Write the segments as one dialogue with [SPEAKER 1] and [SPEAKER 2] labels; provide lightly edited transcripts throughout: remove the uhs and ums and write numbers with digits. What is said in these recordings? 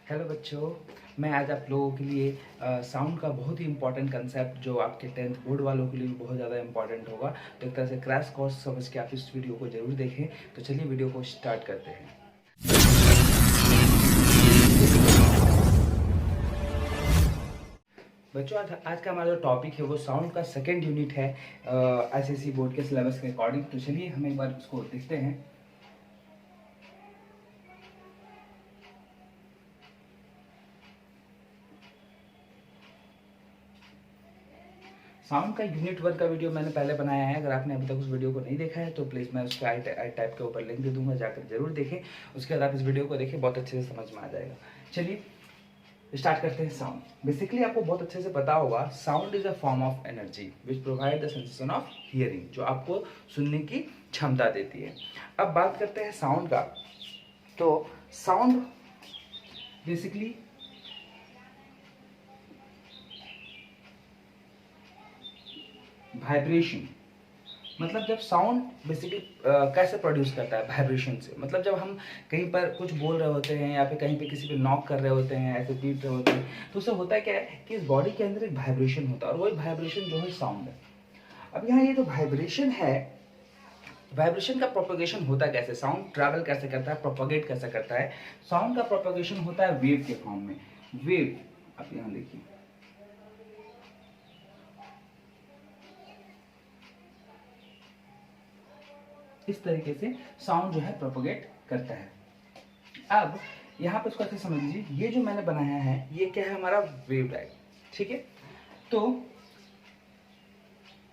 [SPEAKER 1] Hello बच्चों, मैं आज आप लोगों के लिए साउंड का बहुत ही इंपॉर्टेंट कंसेप्ट जो आपके 10th बोर्ड वालों के लिए भी बहुत ज़्यादा इंपॉर्टेंट होगा, तो एक तरह से क्रैश कोर्स समझ के आप इस वीडियो को ज़रूर देखें। तो चलिए वीडियो को स्टार्ट करते हैं। बच्चों, आज का हमारा जो टॉपिक है वो साउंड का सेकेंड यूनिट है आईसीएसई बोर्ड के सिलेबस के अकॉर्डिंग। तो चलिए हम एक बार उसको देखते हैं। साउंड का यूनिट 1 का वीडियो मैंने पहले बनाया है। अगर आपने अभी तक उस वीडियो को नहीं देखा है तो प्लीज़ मैं उसके आई टाइप के ऊपर लिंक दे दूंगा, जाकर जरूर देखें। उसके बाद आप इस वीडियो को देखें, बहुत अच्छे से समझ में आ जाएगा। चलिए स्टार्ट करते हैं। साउंड बेसिकली आपको बहुत अच्छे से पता होगा, sound is a form of energy which provide the sensation of hearing, जो आपको सुनने की क्षमता देती है। अब बात करते हैं साउंड का। तो साउंड बेसिकली वाइब्रेशन, मतलब जब साउंड बेसिकली कैसे प्रोड्यूस करता है, वाइब्रेशन से। मतलब जब हम कहीं पर कुछ बोल रहे होते हैं या फिर कहीं पे किसी पे नॉक कर रहे होते हैं, ऐसे पीट रहे होते हैं, तो उससे होता है क्या है कि इस बॉडी के अंदर एक वाइब्रेशन होता है और वही वाइब्रेशन जो है साउंड है। अब यहाँ ये जो वाइब्रेशन है, वाइब्रेशन का प्रोपगेशन होता है कैसे, साउंड ट्रैवल कैसे करता है, प्रोपगेट कैसे करता है। साउंड का प्रोपगेशन होता है वेव के फॉर्म में। वेव, आप यहाँ देखिए, इस तरीके से साउंड जो है प्रोपगेट करता है। अब यहाँ पे इसको अच्छे समझ लीजिए, ये जो मैंने बनाया है ये क्या है, हमारा वेव टाइप, ठीक है। तो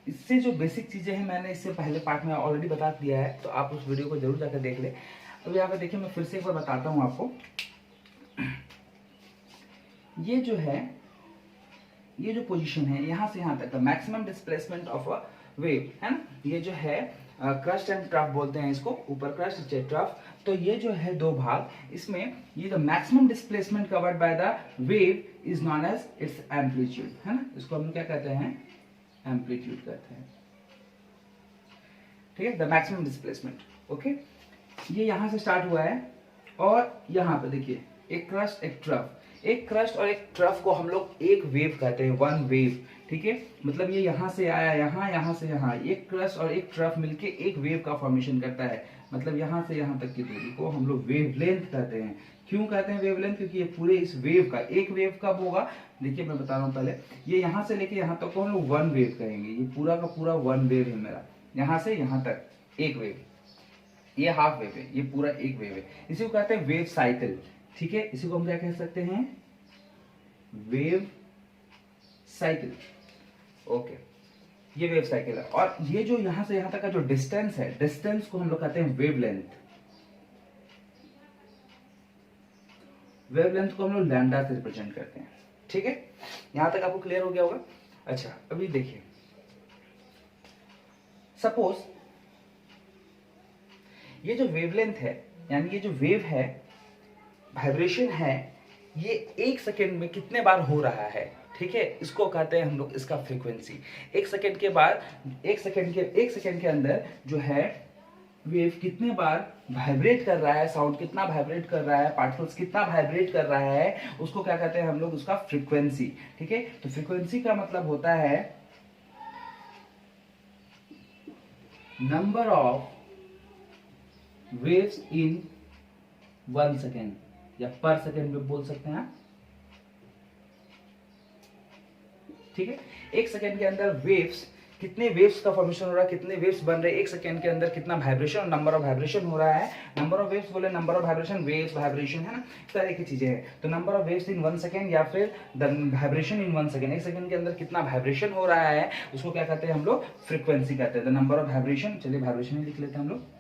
[SPEAKER 1] इससे जो बेसिक चीजें हैं मैंने इससे पहले पार्ट में ऑलरेडी बता दिया है, तो आप उस वीडियो को जरूर जाकर देख ले। अब यहाँ पे देखिए, मैं फिर से एक बार बताता हूँ आपको। ये जो है, ये जो पोजीशन है यहाँ से यहाँ तक का maximum displacement of a wave है ना, ये जो है क्रस्ट एंड ट्रफ बोलते हैं इसको, ऊपर क्रस्ट नीचे ट्रफ। तो ये जो है दो भाग, इसमें ये जो maximum displacement covered by the wave is known as its amplitude, है ना। इसको हम क्या कहते हैं, एम्पलीट्यूड कहते हैं, ठीक है, द मैक्सिमम डिस्प्लेसमेंट। ओके, ये यहां से स्टार्ट हुआ है और यहाँ पे देखिए एक क्रस्ट एक ट्रफ, एक क्रस्ट और एक ट्रफ को हम लोग एक वेव कहते हैं, वन वेव, ठीक है। मतलब ये यहाँ से आया यहाँ, यहाँ से यहाँ, एक क्रस्ट और एक ट्रफ मिलके एक वेव का फॉर्मेशन करता है। मतलब यहाँ से यहाँ तक की दूरी को हम लोग वेवलेंथ कहते हैं। क्यों कहते हैं वेवलेंथ, क्योंकि ये पूरे इस वेव का, एक वेव कब होगा, देखिए मैं बता रहा हूँ पहले, ये यहाँ से लेके यहाँ तक को हम लोग वन वेव कहेंगे। ये पूरा का पूरा वन वेव है मेरा, यहाँ से यहाँ तक एक वेव, ये हाफ वेव है, ये पूरा एक वेव है। इसी को कहते हैं वेव साइकिल, ठीक है। इसी को हम क्या कह सकते हैं, वेव साइकिल। ओके, ये वेव साइकिल है। और ये जो यहां से यहां तक का जो डिस्टेंस है, डिस्टेंस को हम लोग कहते हैं वेवलेंथ। वेवलेंथ को हम लोग लैम्डा से रिप्रेजेंट करते हैं, ठीक है। यहां तक आपको क्लियर हो गया होगा। अच्छा, अभी देखिए, सपोज ये जो वेवलेंथ है, यानी ये जो वेव है, वाइब्रेशन है, ये एक सेकेंड में कितने बार हो रहा है, ठीक है, इसको कहते हैं हम लोग इसका फ्रीक्वेंसी। एक सेकेंड के बाद, एक सेकेंड के अंदर जो है वेव कितने बार वाइब्रेट कर रहा है, साउंड कितना वाइब्रेट कर रहा है, पार्टिकल्स कितना वाइब्रेट कर रहा है, उसको क्या कहते हैं हम लोग, उसका फ्रीक्वेंसी, ठीक है। तो फ्रीक्वेंसी का मतलब होता है number of waves in 1 second, या पर सेकेंड में बोल सकते हैं, ठीक है। एक सेकेंड के अंदर वेव्स, कितने वेव्स का फॉर्मेशन हो रहा है, कितने वेव्स बन रहे हैं एक सेकेंड के अंदर, कितना वाइब्रेशन और नंबर ऑफ वाइब्रेशन हो रहा है। नंबर ऑफ वेव्स बोले, number of vibration, waves vibration, है ना, इस तरह की चीजें हैं। तो number of waves in 1 second या फिर द वाइब्रेशन इन 1 सेकेंड, एक सेकेंड के अंदर कितना वाइब्रेशन हो रहा है, उसको क्या कहते हैं हम लोग, फ्रीक्वेंसी कहते हैं, द नंबर ऑफ वाइब्रेशन। चलिए वाइब्रेशन ही लिख लेते हैं हम लोग।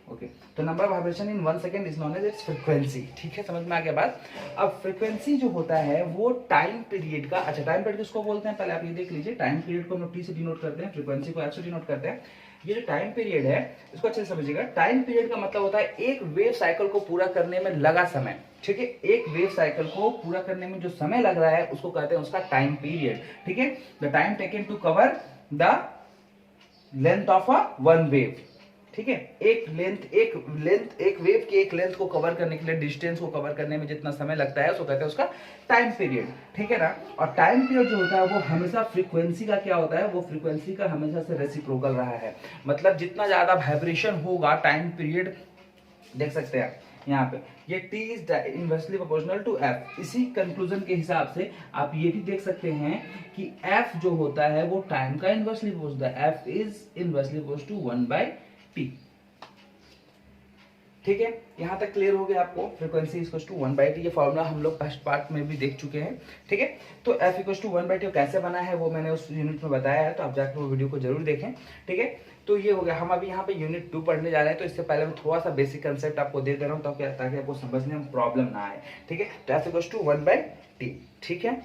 [SPEAKER 1] ओके, तो number of vibration in 1 second is known as its frequency, ठीक है, समझ में आ गया बात। अब फ्रीक्वेंसी जो होता है वो टाइम पीरियड का, अच्छा टाइम पीरियड किसको बोलते हैं, पहले आप ये देख लीजिए। टाइम पीरियड को हम लोग टी से डिनोट करते हैं, फ्रीक्वेंसी को एफ से डिनोट करते हैं। ये जो टाइम पीरियड है इसको अच्छे से समझिएगा। टाइम पीरियड का मतलब होता है एक वेव साइकिल को पूरा करने में लगा समय, ठीक है। एक वेव साइकिल को पूरा करने में जो समय लग रहा है उसको कहते हैं उसका टाइम पीरियड, ठीक है। The time taken to cover the length of a one wave, ठीक है। एक वेव की एक लेंथ को कवर करने के लिए, डिस्टेंस को कवर करने में जितना समय लगता है उसको कहते हैं उसका टाइम पीरियड, ठीक है ना। और टाइम पीरियड जो होता है वो हमेशा फ्रीक्वेंसी का क्या होता है, वो फ्रीक्वेंसी का हमेशा से रेसिप्रोकल रहा है। मतलब जितना ज्यादा वाइब्रेशन होगा टाइम पीरियड, देख सकते हैं यहाँ पे ये t is inversely proportional to f। इसी कंक्लूजन के हिसाब से आप ये भी देख सकते हैं कि f जो होता है वो टाइम का इनवर्सली प्रोपोर्शनल है। f is inversely proportional to 1/t, ठीक है। यहां तक क्लियर हो गया आपको। फ्रीक्वेंसी इक्वल्स टू 1/t, ये फॉर्मूला हम लोग फर्स्ट पार्ट में भी देख चुके हैं, ठीक है। तो f इक्वल्स टू 1/t कैसे बना है वो मैंने उस यूनिट में बताया है, तो आप जाकर वो वीडियो को जरूर देखें, ठीक है। तो ये हो गया, हम अभी यहाँ पे यूनिट 2 पढ़ने जा रहे हैं। तो इससे पहले मैं थोड़ा सा बेसिक कंसेप्ट आपको दे दे रहा हूँ ताकि आपको समझने में प्रॉब्लम ना आए, ठीक है। तो f इक्वल्स टू 1/t, ठीक है।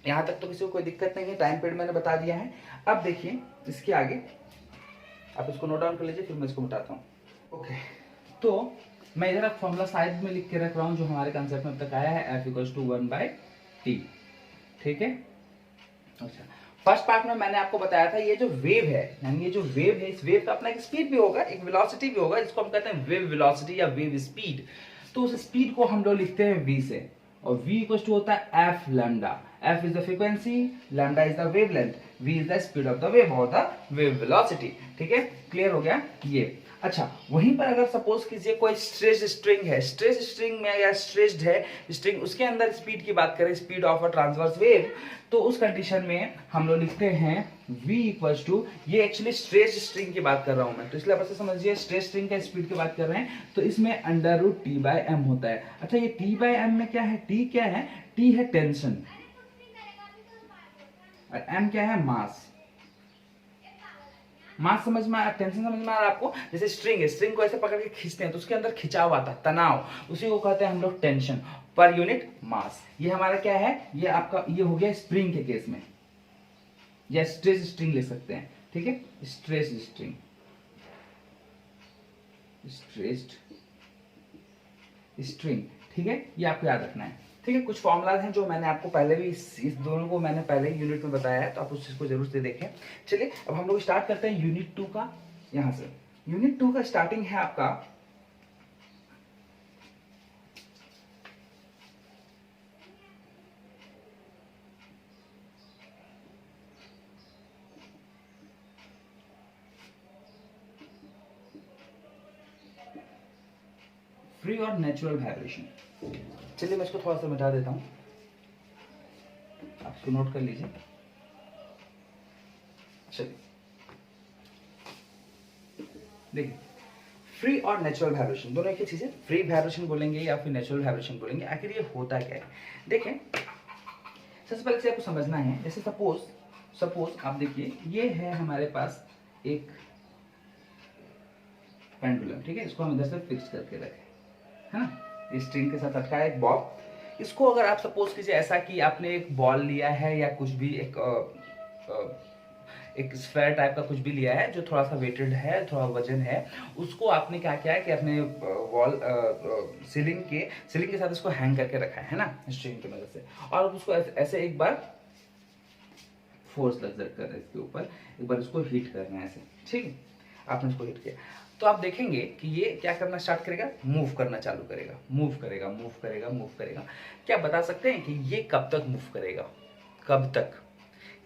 [SPEAKER 1] यहाँ तक तो किसी को कोई दिक्कत नहीं है, टाइम पीरियड मैंने बता दिया है। अब देखिए इसके आगे आप इसको नोट डाउन कर लीजिए, फिर मैं इसको बताता हूँ। ओके, तो मैं इधर फॉर्मूला साइड में लिख के रख रहा हूँ जो हमारे कंसेप्ट में अब तक आया है, f इक्वल्स टू 1/t, ठीक है। अच्छा, फर्स्ट पार्ट में मैंने आपको बताया था ये जो वेव है, यानी ये जो वेव है, इस वेव का अपना एक स्पीड भी होगा, एक वेलोसिटी भी होगा, जिसको हम कहते हैं वेव वेलोसिटी या वेव स्पीड। तो उस स्पीड को हम लोग लिखते हैं v से, और v इक्वल्स टू होता है f lambda. f is the frequency, lambda is the wavelength, v is the speed of the wave और द वेव वेलोसिटी, ठीक है। क्लियर हो गया ये। अच्छा, वहीं पर अगर सपोज कीजिए कोई स्ट्रेच स्ट्रिंग है, स्ट्रेच स्ट्रिंग में या स्ट्रेच्ड है स्ट्रिंग, उसके अंदर स्पीड की बात करें, speed of a transverse wave, तो उस कंडीशन में हम लोग लिखते हैं v इक्वल्स टू, ये एक्चुअली स्ट्रेच स्ट्रिंग की बात कर रहा हूं मैं, तो इसलिए आप ऐसे समझिए स्ट्रेच स्ट्रिंग का स्पीड की बात कर रहे हैं, तो इसमें √T/m होता है। अच्छा, ये T/m में क्या है, T क्या है, T है टेंशन और m क्या है, मास। मास समझ में आया, टेंशन समझ में आ रहा है आपको। जैसे स्ट्रिंग है, स्ट्रिंग को ऐसे पकड़ के खींचते हैं तो उसके अंदर खिंचाव आता है, तनाव, उसी को कहते हैं हम लोग टेंशन पर यूनिट मास। ये हमारा क्या है, ये आपका ये हो गया स्प्रिंग के केस में, या स्ट्रेच स्ट्रिंग ले सकते हैं, ठीक है। स्ट्रेच स्ट्रिंग, स्ट्रेच्ड स्ट्रिंग, ठीक है, ये आपको याद रखना है, ठीक है। कुछ फॉर्मुलाज हैं जो मैंने आपको पहले भी इस दोनों को मैंने पहले ही यूनिट में बताया है, तो आप उस चीज को जरूर से देखें। चलिए अब हम लोग स्टार्ट करते हैं यूनिट 2 का। यहां से यूनिट 2 का स्टार्टिंग है आपका फ्री और नेचुरल वाइब्रेशन। चलिए मैं इसको थोड़ा सा मिटा देता हूं, आप इसको नोट कर लीजिए। चलिए देखिए, फ्री और नेचुरल वाइब्रेशन दोनों एक ही चीज है। फ्री वाइब्रेशन बोलेंगे या फिर नेचुरल वाइब्रेशन बोलेंगे, आखिर ये होता क्या है। देखें, सबसे पहले से आपको समझना है, जैसे सपोज आप देखिए ये है हमारे पास एक पेंडुलम, ठीक है। इसको हम इधर से फिक्स करके रखें, है ना, इस स्ट्रिंग के साथ अटका है एक बॉल। इसको अगर आप सपोज कीजिए ऐसा कि आपने एक बॉल लिया है या कुछ भी एक स्फेयर टाइप का कुछ भी लिया है जो थोड़ा सा वेटेड है, थोड़ा वजन है, उसको आपने क्या किया है कि अपने वॉल सीलिंग के साथ इसको हैंग करके रखा है ना, स्ट्रिंग की मदद से, और उसको ऐसे एक बार फोर्स एक्सर्ट कर रहे हैं इसके ऊपर, एक बार इसको हीट करना है ऐसे, ठीक है। आपने इसको हिट किया तो आप देखेंगे कि ये क्या करना स्टार्ट करेगा, मूव करना चालू करेगा, मूव करेगा, मूव करेगा, मूव करेगा। क्या बता सकते हैं कि ये कब तक मूव करेगा, कब तक,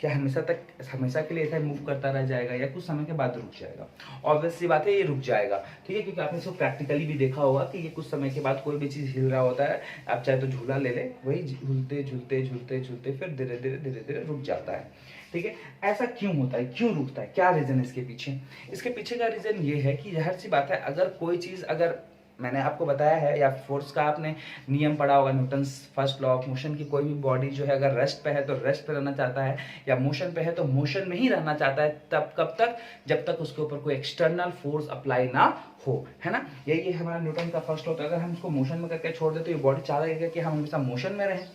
[SPEAKER 1] क्या हमेशा के लिए ऐसा मूव करता रह जाएगा या कुछ समय के बाद रुक जाएगा। ऑब्वियस सी बात है ये रुक जाएगा, ठीक है, क्योंकि आपने इसको प्रैक्टिकली भी देखा होगा कि ये कुछ समय के बाद कोई भी चीज हिल रहा होता है, आप चाहे तो झूला ले ले, वही झूलते झूलते झूलते झूलते फिर धीरे धीरे रुक जाता है, ठीक है। ऐसा क्यों होता है, क्यों रुकता है, क्या रीजन है इसके पीछे। इसके पीछे का रीजन ये है कि जाहिर सी बात है, अगर कोई चीज, अगर मैंने आपको बताया है या फोर्स का आपने नियम पढ़ा होगा, Newton's first law of motion, की कोई भी बॉडी जो है अगर रेस्ट पे है तो रेस्ट पे रहना चाहता है, या मोशन पे है तो मोशन में ही रहना चाहता है, तब कब तक, जब तक उसके ऊपर कोई एक्सटर्नल फोर्स अप्लाई ना हो, है ना। यही हमारा न्यूटन का फर्स्ट लॉ। अगर हम इसको मोशन में करके छोड़ दे तो ये बॉडी चाह रहेगा कि हम हमेशा मोशन में रहें,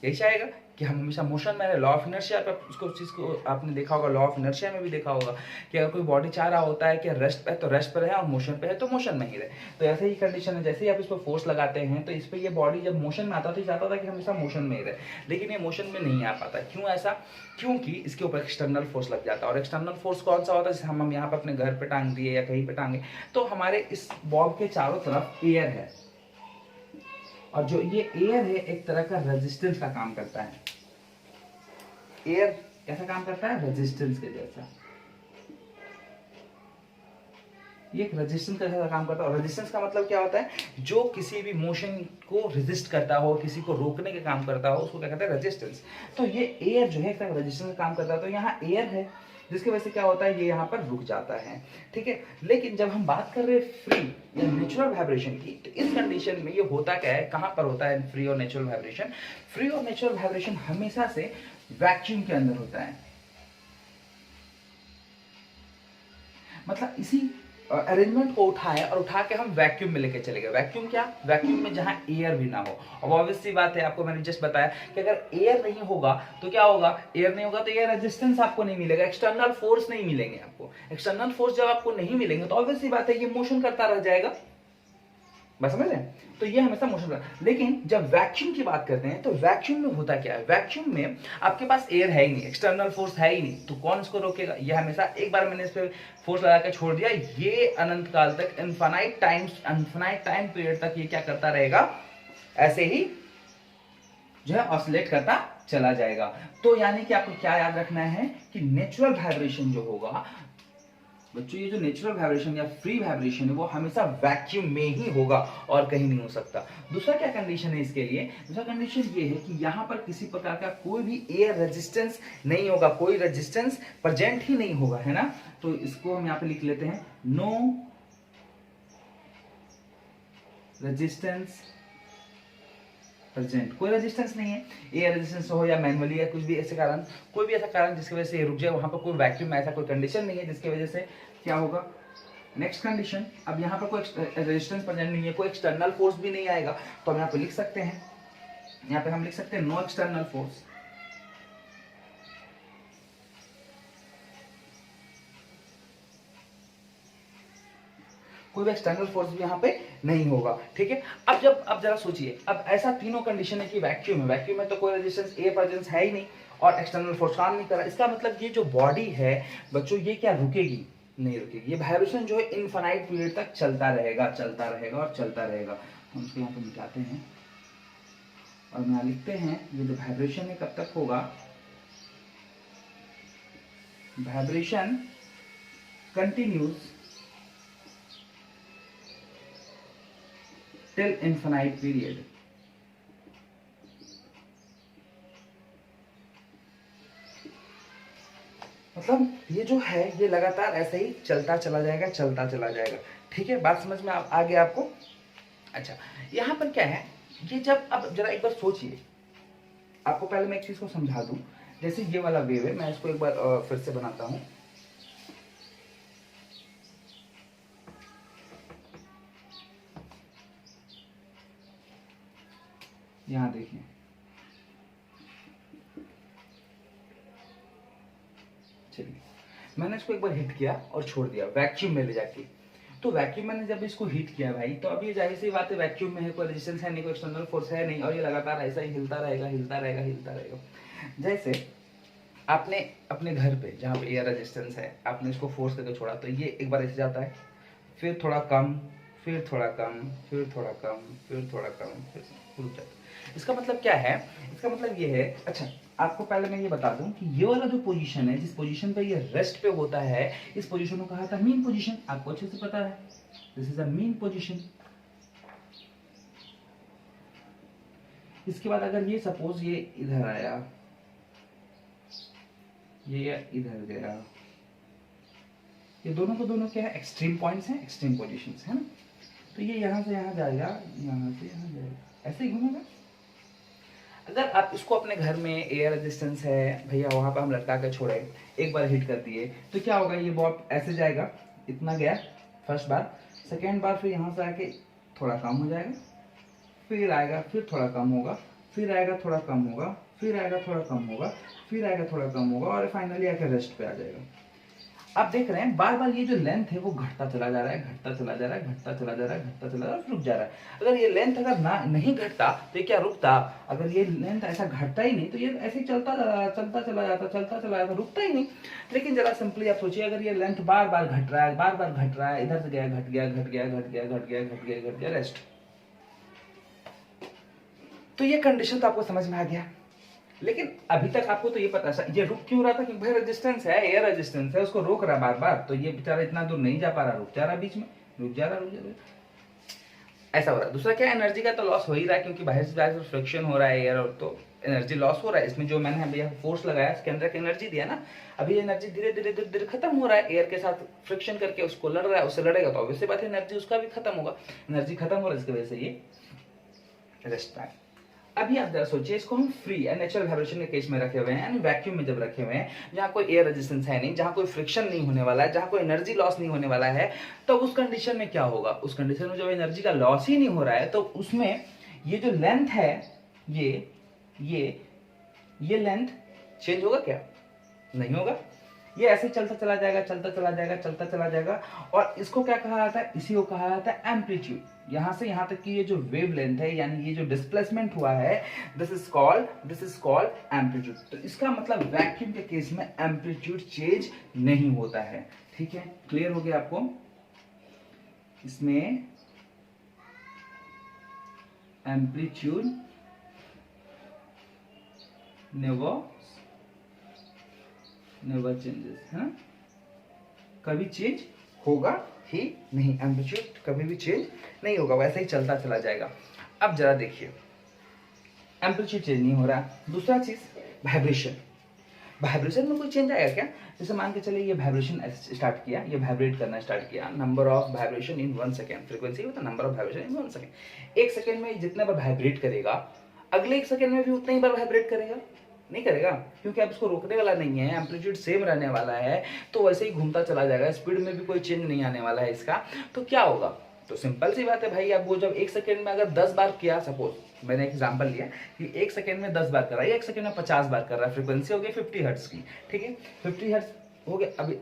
[SPEAKER 1] यही चाहेगा कि हम हमेशा मोशन में रहे। लॉ ऑफ इनर्शिया पर उसको चीज़ को आपने देखा होगा, लॉ ऑफ इनर्शिया में भी देखा होगा कि अगर कोई बॉडी चाह रहा होता है कि रेस्ट पे है तो रेस्ट पर है, और मोशन पे है तो मोशन में ही रहे। तो ऐसे ही कंडीशन है, जैसे ही आप इस पर फोर्स लगाते हैं तो इस पर ये बॉडी जब मोशन में आता तो चाहता था कि हमेशा मोशन में ही रहे, लेकिन ये मोशन में नहीं आ पाता। क्यों ऐसा? क्योंकि इसके ऊपर एक्सटर्नल फोर्स लग जाता है। और एक्सटर्नल फोर्स कौन सा होता है? जैसे हम यहाँ पर अपने घर पे टांग दिए या कहीं पे टांगे, तो हमारे इस बॉब के चारों तरफ एयर है, और जो ये एयर है एक तरह का रेजिस्टेंस का काम करता है। एयर कैसा काम करता है? रेजिस्टेंस के जैसा। ये एक रेजिस्टेंस का जैसा काम करता है। और रेजिस्टेंस का मतलब क्या होता है? जो किसी भी मोशन को रेजिस्ट करता हो, किसी को रोकने का काम करता हो, उसको क्या कहते हैं? रेजिस्टेंस। तो ये एयर जो है एक तरह का रेजिस्टेंस का काम करता है। तो यहाँ एयर है जिसकी वजह से क्या होता है? ये यहाँ पर रुक जाता है, ठीक है। लेकिन जब हम बात कर रहे हैं फ्री या नेचुरल वाइब्रेशन की, तो इस कंडीशन में ये होता क्या है? कहाँ पर होता है फ्री और नेचुरल वाइब्रेशन? फ्री और नेचुरल वाइब्रेशन हमेशा से वैक्यूम के अंदर होता है। मतलब इसी अरेंजमेंट को उठाए और उठा के हम वैक्यूम में लेके चले गए। वैक्यूम क्या? वैक्यूम में जहां एयर भी ना हो। अब ऑब्वियस सी बात है, आपको मैंने जस्ट बताया कि अगर एयर नहीं होगा तो क्या होगा? एयर नहीं होगा तो एयर रेजिस्टेंस आपको नहीं मिलेगा, एक्सटर्नल फोर्स नहीं मिलेंगे आपको। एक्सटर्नल फोर्स जब आपको नहीं मिलेंगे तो ऑब्वियस सी बात है ये मोशन करता रह जाएगा। बस समझ रहे हैं? तो ये हमेशा मोशन कर। लेकिन जब वैक्यूम की बात करते हैं तो वैक्यूम में होता क्या है? वैक्यूम में आपके पास एयर है ही नहीं, एक्सटर्नल फोर्स है ही नहीं, तो कौन इसको रोकेगा? ये हमेशा, एक बार मैंने इस पे फोर्स लगा के छोड़ दिया, ये अनंत काल तक, इनफाइनाइट टाइम पीरियड तक ये क्या करता रहेगा? ऐसे ही जो है ऑसिलेट करता चला जाएगा। तो यानी कि आपको क्या याद रखना है कि नेचुरल वाइब्रेशन जो होगा बच्चों, ये जो नेचुरल वाइब्रेशन या फ्री वाइब्रेशन है वो हमेशा वैक्यूम में ही होगा और कहीं नहीं हो सकता। दूसरा क्या कंडीशन है इसके लिए? दूसरा कंडीशन ये है कि यहां पर किसी प्रकार का कोई भी एयर रेजिस्टेंस नहीं होगा, कोई रेजिस्टेंस प्रेजेंट ही नहीं होगा, है ना। तो इसको हम यहां पे लिख लेते हैं, नो रेजिस्टेंस प्रेजेंट। कोई रेजिस्टेंस नहीं है, एयर रेजिस्टेंस हो या मैनुअली या कुछ भी ऐसे कारण, कोई भी ऐसा कारण जिसकी वजह से ये रुक जाए, वहां पर कोई वैक्यूम में ऐसा कोई कंडीशन नहीं है जिसकी वजह से क्या होगा? नेक्स्ट कंडीशन, अब यहाँ पर कोई रेजिस्टेंस प्रेजेंट नहीं है, कोई एक्सटर्नल फोर्स भी नहीं आएगा, तो हम यहाँ पे लिख सकते हैं, यहाँ पे हम लिख सकते हैं नो एक्सटर्नल फोर्स। कोई भी एक्सटर्नल फोर्स भी यहाँ पे नहीं होगा, ठीक है। अब जरा सोचिए, अब ऐसा तीनों कंडीशन है कि वैक्यूम है, वैक्यूम में तो कोई रेजिस्टेंस, एयर प्रेजेंस है ही नहीं और एक्सटर्नल फोर्स काम नहीं कर रहा। इसका मतलब ये जो बॉडी है बच्चों, ये क्या रुकेगी? नहीं रुकेगी। ये वाइब्रेशन जो है इनफाइनाइट पीरियड तक चलता रहेगा, चलता रहेगा और चलता रहेगा। हम इसको यहाँ पे मिटाते हैं और यहाँ लिखते हैं ये जो वाइब्रेशन है कब तक होगा? Vibration continues till infinite period. मतलब ये जो है ये लगातार ऐसे ही चलता चला जाएगा, चलता चला जाएगा, ठीक है। बात समझ में आ गया आपको? अच्छा, यहाँ पर क्या है, ये जब, अब जरा एक बार सोचिए, आपको पहले मैं एक चीज को समझा दूं। जैसे ये वाला वेव है, मैं इसको एक बार फिर से बनाता हूं। यहां देखिए, चलिए मैंने इसको एक बार हिट किया और छोड़ दिया वैक्यूम में ले जाके। तो वैक्यूम मैंने जब इसको हीट किया भाई, तो अब ये जाहिर सी बात है वैक्यूम में है, कोई रेजिस्टेंस है नहीं, कोई एक्सटर्नल फोर्स है नहीं, और ये लगातार ऐसा ही हिलता रहेगा, हिलता रहेगा, हिलता रहेगा। जैसे आपने अपने घर पे जहाँ पे एयर रेजिस्टेंस है, आपने इसको फोर्स करके छोड़ा तो ये एक बार ऐसे जाता है, फिर थोड़ा कम, फिर थोड़ा कम, फिर थोड़ा कम, फिर थोड़ा कम, फिर रुक जाता है। इसका मतलब क्या है? इसका मतलब ये है, अच्छा आपको पहले मैं ये बता दूं कि ये वाला जो पोजीशन है, जिस पोजीशन पे ये रेस्ट पे होता है, इस पोजीशन को कहा था मीन पोजीशन। आपको अच्छे से पता है, this is a mean position. इसके बाद अगर ये सपोज ये इधर आया, ये इधर गया, ये दोनों को दोनों क्या है? एक्सट्रीम पॉइंट्स हैं, एक्सट्रीम पोजीशंस है ना। तो ये यहाँ से यहाँ जाएगा, यहाँ से यहाँ जाएगा, ऐसे ही घूमेगा। अगर आप इसको अपने घर में एयर रेजिस्टेंस है भैया, वहां पर हम लटका कर छोड़े, एक बार हिट कर दिए तो क्या होगा? ये बॉब ऐसे जाएगा, इतना गया फर्स्ट बार, सेकेंड बार फिर यहाँ से आके थोड़ा कम हो जाएगा, फिर आएगा, फिर थोड़ा कम होगा, फिर आएगा थोड़ा कम होगा, फिर आएगा थोड़ा कम होगा, फिर आएगा थोड़ा कम होगा और फाइनली आकर रेस्ट पे आ जाएगा। आप देख रहे हैं बार बार ये जो लेंथ है वो घटता चला जा रहा है, घटता चला जा रहा है, घटता चला जा रहा है, घटता चला जा रहा है, रुक जा रहा है। अगर ये लेंथ अगर ना नहीं घटता तो ये क्या रुकता? अगर ये लेंथ ऐसा घटता ही नहीं तो ये ऐसे ही चलता चला जाता, रुकता ही नहीं। लेकिन जरा सिंपली आप सोचिए, अगर ये लेंथ बार बार घट रहा है, बार बार घट रहा है, इधर से गया, घट गया, घट गया, घट गया, घट गया, घट गया, घट गया, रेस्ट। तो ये कंडीशन तो आपको समझ में आ गया। लेकिन अभी तक आपको तो ये पता है ये रुक क्यों रहा था, क्योंकि भाई रेजिस्टेंस है, एयर रेजिस्टेंस है, उसको रोक रहा बार बार, तो ये बेचारा इतना दूर नहीं जा पा रहा, रुक जा रहा बीच में, रुक जा रहा, ऐसा हो रहा है। दूसरा क्या, एनर्जी का तो लॉस हो ही रहा है, क्योंकि बाहर से फ्रिक्शन हो रहा है एयर, और तो एनर्जी लॉस हो रहा है। इसमें जो मैंने भैया फोर्स लगाया इसके अंदर की एनर्जी दिया ना, अभी एनर्जी धीरे धीरे धीरे धीरे खत्म हो रहा है, एयर के साथ फ्रिक्शन करके उसको लड़ रहा है, उससे लड़ेगा तो ऑब्वियसली बात है एनर्जी उसका भी खत्म होगा, एनर्जी खत्म हो रहा है, इसकी वजह से ये रेस्ट टाइम। अभी आप जरा सोचिए, इसको हम फ्री एंड नेचुरल वाइब्रेशन के केस में रखे हुए हैं, यानी वैक्यूम में जब रखे हुए हैं, जहाँ कोई एयर रेजिस्टेंस है नहीं, जहाँ कोई फ्रिक्शन नहीं होने वाला है, जहाँ कोई एनर्जी लॉस नहीं होने वाला है, तो उस कंडीशन में क्या होगा? उस कंडीशन में जब एनर्जी का लॉस ही नहीं हो रहा है तो उसमें ये जो लेंथ है, ये लेंथ चेंज होगा क्या? नहीं होगा। ये ऐसे चलता चला जाएगा, चलता चला जाएगा, चलता चला जाएगा। और इसको क्या कहा जाता है? इसी को कहा जाता है एम्पलीट्यूड। यहां से यहां तक की ये जो वेव लेंथ है, यानी ये जो डिस्प्लेसमेंट हुआ है, दिस इज कॉल्ड एम्पलीट्यूड। तो इसका मतलब वैक्यूम के केस में एम्पलीट्यूड चेंज नहीं होता है। ठीक है, क्लियर हो गया आपको? इसमें एम्पलीट्यूड नेवर चेंजेस, हाँ, कभी चेंज होगा ही नहीं, एम्पलीट्यूड कभी भी चेंज नहीं होगा, वैसे ही चलता चला जाएगा। अब जरा देखिए, एम्पलीट्यूड चेंज नहीं हो रहा। दूसरा चीज वाइब्रेशन, वाइब्रेशन में कोई चेंज आएगा क्या? जैसे मान के चले ये वाइब्रेशन स्टार्ट किया, ये वाइब्रेट करना स्टार्ट किया, number of vibration in 1 second, frequency होता है number of vibration in 1 second. 1 second में जितने बार वाइब्रेट करेगा, अगले 1 सेकेंड में भी उतना ही बार वाइब्रेट करेगा? नहीं करेगा, क्योंकि अब इसको रोकने वाला नहीं है, एम्पलीट्यूड सेम रहने वाला है, तो वैसे ही घूमता चला जाएगा, स्पीड में भी कोई चेंज नहीं आने वाला है इसका। तो क्या होगा? तो सिंपल सी बात है भाई, अब वो जब 1 सेकेंड में अगर 10 बार किया, सपोज मैंने एग्जांपल लिया कि 1 सेकेंड में 10 बार कर रहा है, 1 सेकेंड में 50 बार कर रहा है, फ्रीक्वेंसी हो गई 50 हर्ट्ज की। ठीक है, 50 हर्ट्ज हो गया, अभी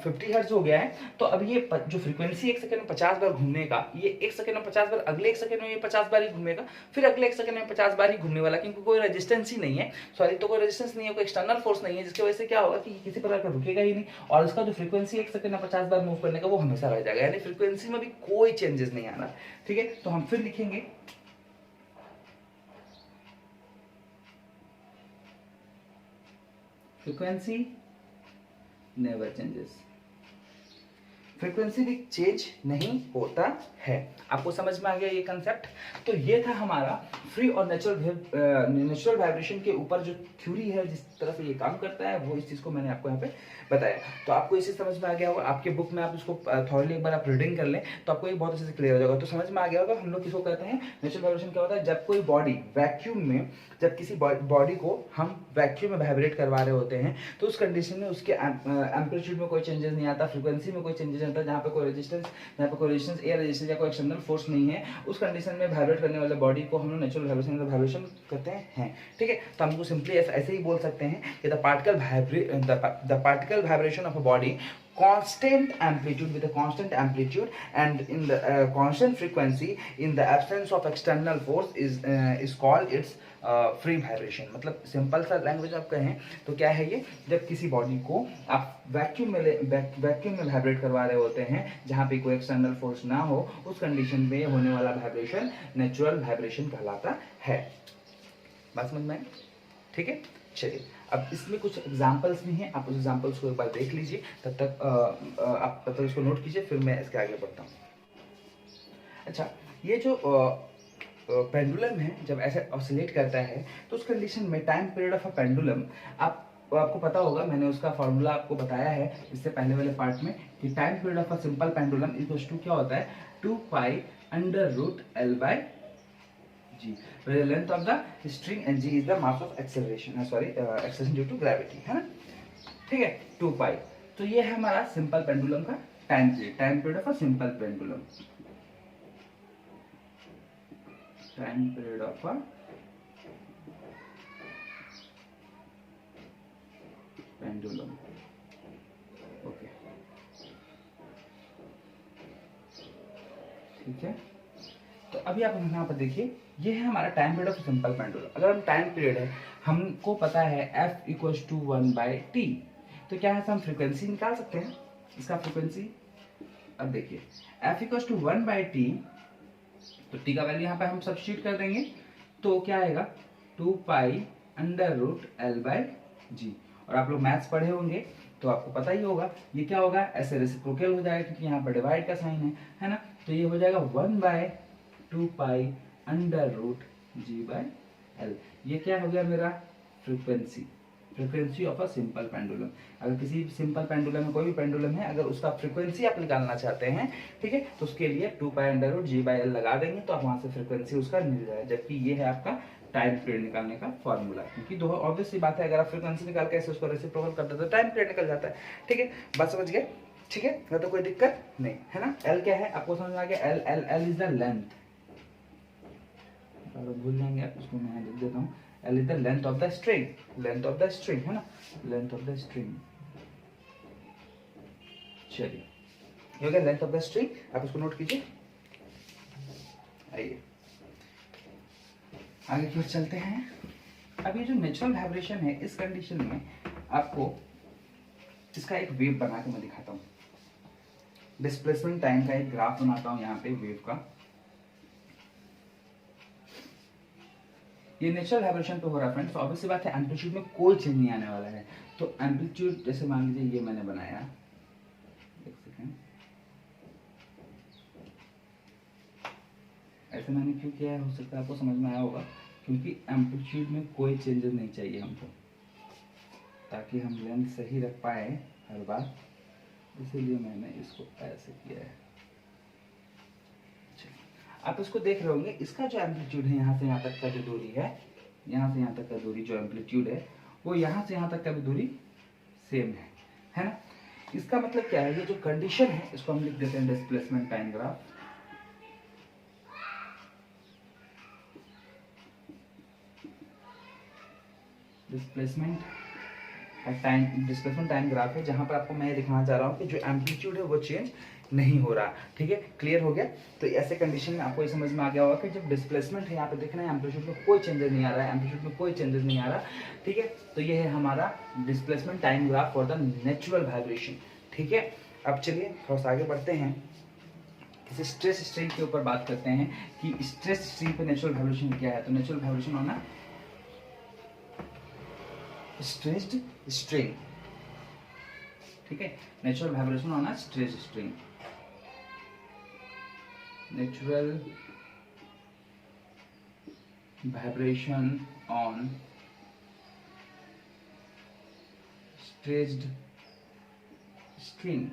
[SPEAKER 1] 50 हर्ट्ज हो गया है, तो अब ये जो फ्रीक्वेंसी 1 सेकेंड में 50 बार घूमने का, ये 1 सेकेंड में 50 बार, अगले 1 सेकेंड में ये 50 बार ही घूमेगा, फिर अगले 1 सेकेंड में 50 बार ही घूमने वाला, क्योंकि कोई रेजिस्टेंस ही नहीं है, सॉरी, तो कोई रेजिस्टेंस नहीं है, कोई एक्सटर्नल फोर्स नहीं है, जिसकी वजह से क्या होगा कि किसी प्रकार का रुकेगा ही नहीं, और इसका जो फ्रीक्वेंसी 1 सेकेंड में 50 बार मूव करने का वो हमेशा रह जाएगा, यानी फ्रीक्वेंसी में भी कोई चेंजेस नहीं आना। ठीक है, तो हम फिर लिखेंगे फ्रीक्वेंसी नेवर चेंजेस, फ्रीक्वेंसी भी चेंज नहीं होता है। आपको समझ में आ गया ये कंसेप्ट? तो ये था हमारा फ्री और नेचुरल वाइब्रेशन के ऊपर जो थ्योरी है, जिस तरह से ये काम करता है, वो इस चीज को मैंने आपको यहाँ पे बताया। तो आपको इसे समझ में आ गया होगा, आपके बुक में आप इसको थॉरली एक बार आप रीडिंग कर लें तो आपको ये बहुत अच्छे से क्लियर हो जाएगा। तो समझ में आ गया होगा हम लोग किसको कहते हैं नेचुरल वाइब्रेशन। क्या होता है? जब कोई बॉडी वैक्यूम में, जब किसी बॉडी को हम वैक्यूम में वाइब्रेट करवा रहे होते हैं, तो उस कंडीशन में उसके एम्पलीट्यूड में कोई चेंजेस नहीं आता, फ्रीक्वेंसी में कोई चेंजेस नहीं आता, जहाँ पे कोई रेजिस्टेंस, एयर रेजिस्टेंस या कोई एक्सटर्नल फोर्स नहीं है, उस कंडीशन में वाइब्रेट करने वाले बॉडी को हम लोग नेचुरल वाइब्रेशन कहते हैं। ठीक है, तो हमको सिंपली ऐसे ही बोल सकते हैं कि the particle vibration of a body constant amplitude with a constant amplitude and in the constant frequency in the absence of external force is called its free vibration। मतलब सिंपल सा लैंग्वेज आप कहें तो क्या है ये? जब किसी बॉडी को आप वैक्यूम में वाइब्रेट करवा रहे होते हैं, जहाँ पे कोई एक्सटर्नल फोर्स ना हो, उस कंडीशन में होने वाला वाइब्रेशन नेचुरल वाइब्रेशन कहलाता है। बात समझ में? ठीक है, चलिए अब इसमें कुछ एग्जाम्पल्स भी हैं, आप उस एग्जाम्पल्स को एक बार देख लीजिए, तब तक आप तब तक इसको नोट कीजिए, फिर मैं इसके आगे बढ़ता हूँ। अच्छा, ये जो पेंडुलम है, जब ऐसे ऑसिलेट करता है तो उस कंडीशन में time period of a pendulum, आपको पता होगा, मैंने उसका फॉर्मूला आपको बताया है इससे पहले वाले पार्ट में, कि time period of a simple pendulum equals to क्या होता है? 2π√L/g, where the length of the string and g is the mass of acceleration, acceleration due to gravity, है ना? ठीक है, 2π। तो ये है हमारा सिंपल पेंडुलम का time period of a simple pendulum, time period of a pendulum. Okay, ठीक है। तो अभी आप यहाँ पर देखिए, ये है हमारा time period of simple pendulum. अगर हम टाइम पीरियड है, हमको पता है f इक्वल्स टू 1/t, तो क्या है, हम फ्रीक्वेंसी निकाल सकते हैं इसका फ्रीक्वेंसी। अब देखिए f इक्वल्स टू 1/t, तो t का वैल्यू यहाँ पे हम सब्स्टिट्यूट कर देंगे, तो क्या आएगा 2π√L/g। और आप लोग मैथ्स पढ़े होंगे तो आपको पता ही होगा ये क्या होगा, ऐसे रेसिप्रोकल हो जाएगा क्योंकि यहाँ पर डिवाइड का साइन है ना। तो ये हो जाएगा 1/2π√g/L। ये क्या हो गया मेरा frequency, frequency of a simple pendulum. अगर किसी सिंपल पेंडुलम में, कोई भी पेंडुलम है, अगर उसका फ्रीक्वेंसी आप निकालना चाहते हैं, ठीक है, तो उसके लिए 2π√g/L लगा देंगे तो आप वहां से फ्रीक्वेंसी उसका मिल जाएगा। जबकि ये है आपका टाइम पीरियड निकालने का फॉर्मूला, क्योंकि दो ऑब्वियस सी बात है, अगर आप फ्रीक्वेंसी निकाल के ऐसे उसको रेसिप्रोकल करते तो टाइम पीरियड निकल जाता है। ठीक है, बात समझ गए? ठीक है, तो कोई दिक्कत नहीं है ना। एल क्या है आपको समझ में आ गया, L L L is the length, भूल जाएंगे आप, उसको मैं लिख देता हूँ। L is the length of the string, length of the string है ना, length of the string। चलिए, ये हो गया length of the string, आप इसको नोट कीजिए। आइए आगे की ओर चलते हैं। अब ये जो नेचुरल वाइब्रेशन है, इस कंडीशन में आपको इसका एक वेव बना के मैं दिखाता हूँ। डिस्प्लेसमेंट टाइम का एक ग्राफ बनाता हूँ यहाँ पे वेव का। ये नेचुरल वाइब्रेशन पे हो रहा है फ्रेंड्स, ऑब्वियस सी बात है एम्पलीट्यूड में कोई चेंज नहीं आने वाला है। तो एम्पलीट्यूड जैसे मान लीजिए ये मैंने बनाया, एक सेकेंड, ऐसे मैंने क्यों किया है, हो सकता है आपको समझ में आया होगा, क्योंकि एम्पलीट्यूड में कोई चेंजेस नहीं चाहिए हमको, ताकि हम लेंथ सही रख पाए हर बार, इसीलिए मैंने इसको ऐसे किया है। आप इसको देख रहे होंगे, इसका जो एम्पलीट्यूड है यहाँ से यहाँ तक का जो दूरी है, यहाँ से यहाँ तक का दूरी जो एम्पलीट्यूड है, वो यहाँ से यहाँ तक का भी दूरी सेम है ना। इसका मतलब क्या है, ये जो कंडीशन है इसको हम लिख देते हैं displacement time graph. Displacement time graph है, जहां पर आपको मैं दिखाना चाह रहा हूँ कि जो एम्पलीट्यूड है वो चेंज नहीं हो रहा। ठीक है, क्लियर हो गया? तो ऐसे कंडीशन में आपको ये समझ में आ गया होगा कि जब डिस्प्लेसमेंट है, यहाँ पे देखना है एम्पलीट्यूड में कोई चेंजेस नहीं आ रहा है, एम्पलीट्यूड में कोई चेंजेस नहीं आ रहा। ठीक है, तो ये है हमारा displacement time graph for the natural vibration. ठीक है, अब चलिए थोड़ा सा आगे बढ़ते हैं, किसी स्ट्रेस स्ट्रेन के ऊपर बात करते हैं कि स्ट्रेस स्ट्रेन पे नेचुरल वाइब्रेशन क्या है। तो नेचुरल वाइब्रेशन होना स्ट्रेस्ड स्ट्रेन। ठीक है, natural vibration on a stressed string, natural vibration on stressed string,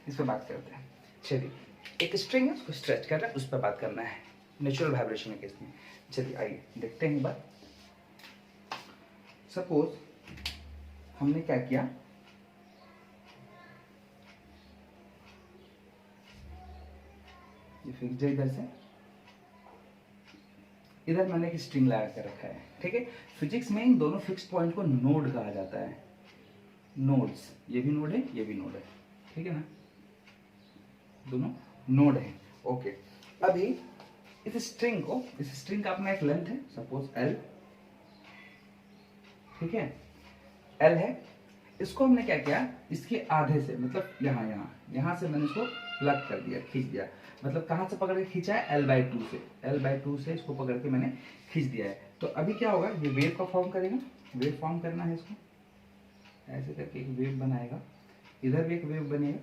[SPEAKER 1] इस पर बात करते हैं। चलिए, एक स्ट्रिंग है, उसको स्ट्रेच कर रहे हैं, उस पर बात करना है नेचुरल वाइब्रेशन के केस में। चलिए आइए देखते हैं एक बार। सपोज हमने क्या किया, ये फिक्स है, इधर से इधर मैंने एक स्ट्रिंग लगा कर रखा है। ठीक है, फिजिक्स में इन दोनों फिक्स पॉइंट को नोड कहा जाता है। नोड्स, ये भी नोड है, ये भी नोड है। ठीक है ना, दोनों नोड है। ओके, अभी इस स्ट्रिंग का अपना एक लेंथ है, सपोज L। ठीक है, L है, इसको हमने क्या किया, इसके आधे से, मतलब यहाँ से मैंने इसको प्लग कर दिया, खींच दिया। मतलब कहाँ से पकड़ के खींचा है, L/2 से, L/2 से इसको पकड़ के मैंने खींच दिया है। तो अभी क्या होगा, ये वेव का फॉर्म करेगा, वेव फॉर्म करना है इसको, ऐसे करके एक वेव बनाएगा, इधर भी एक वेव बनेगा,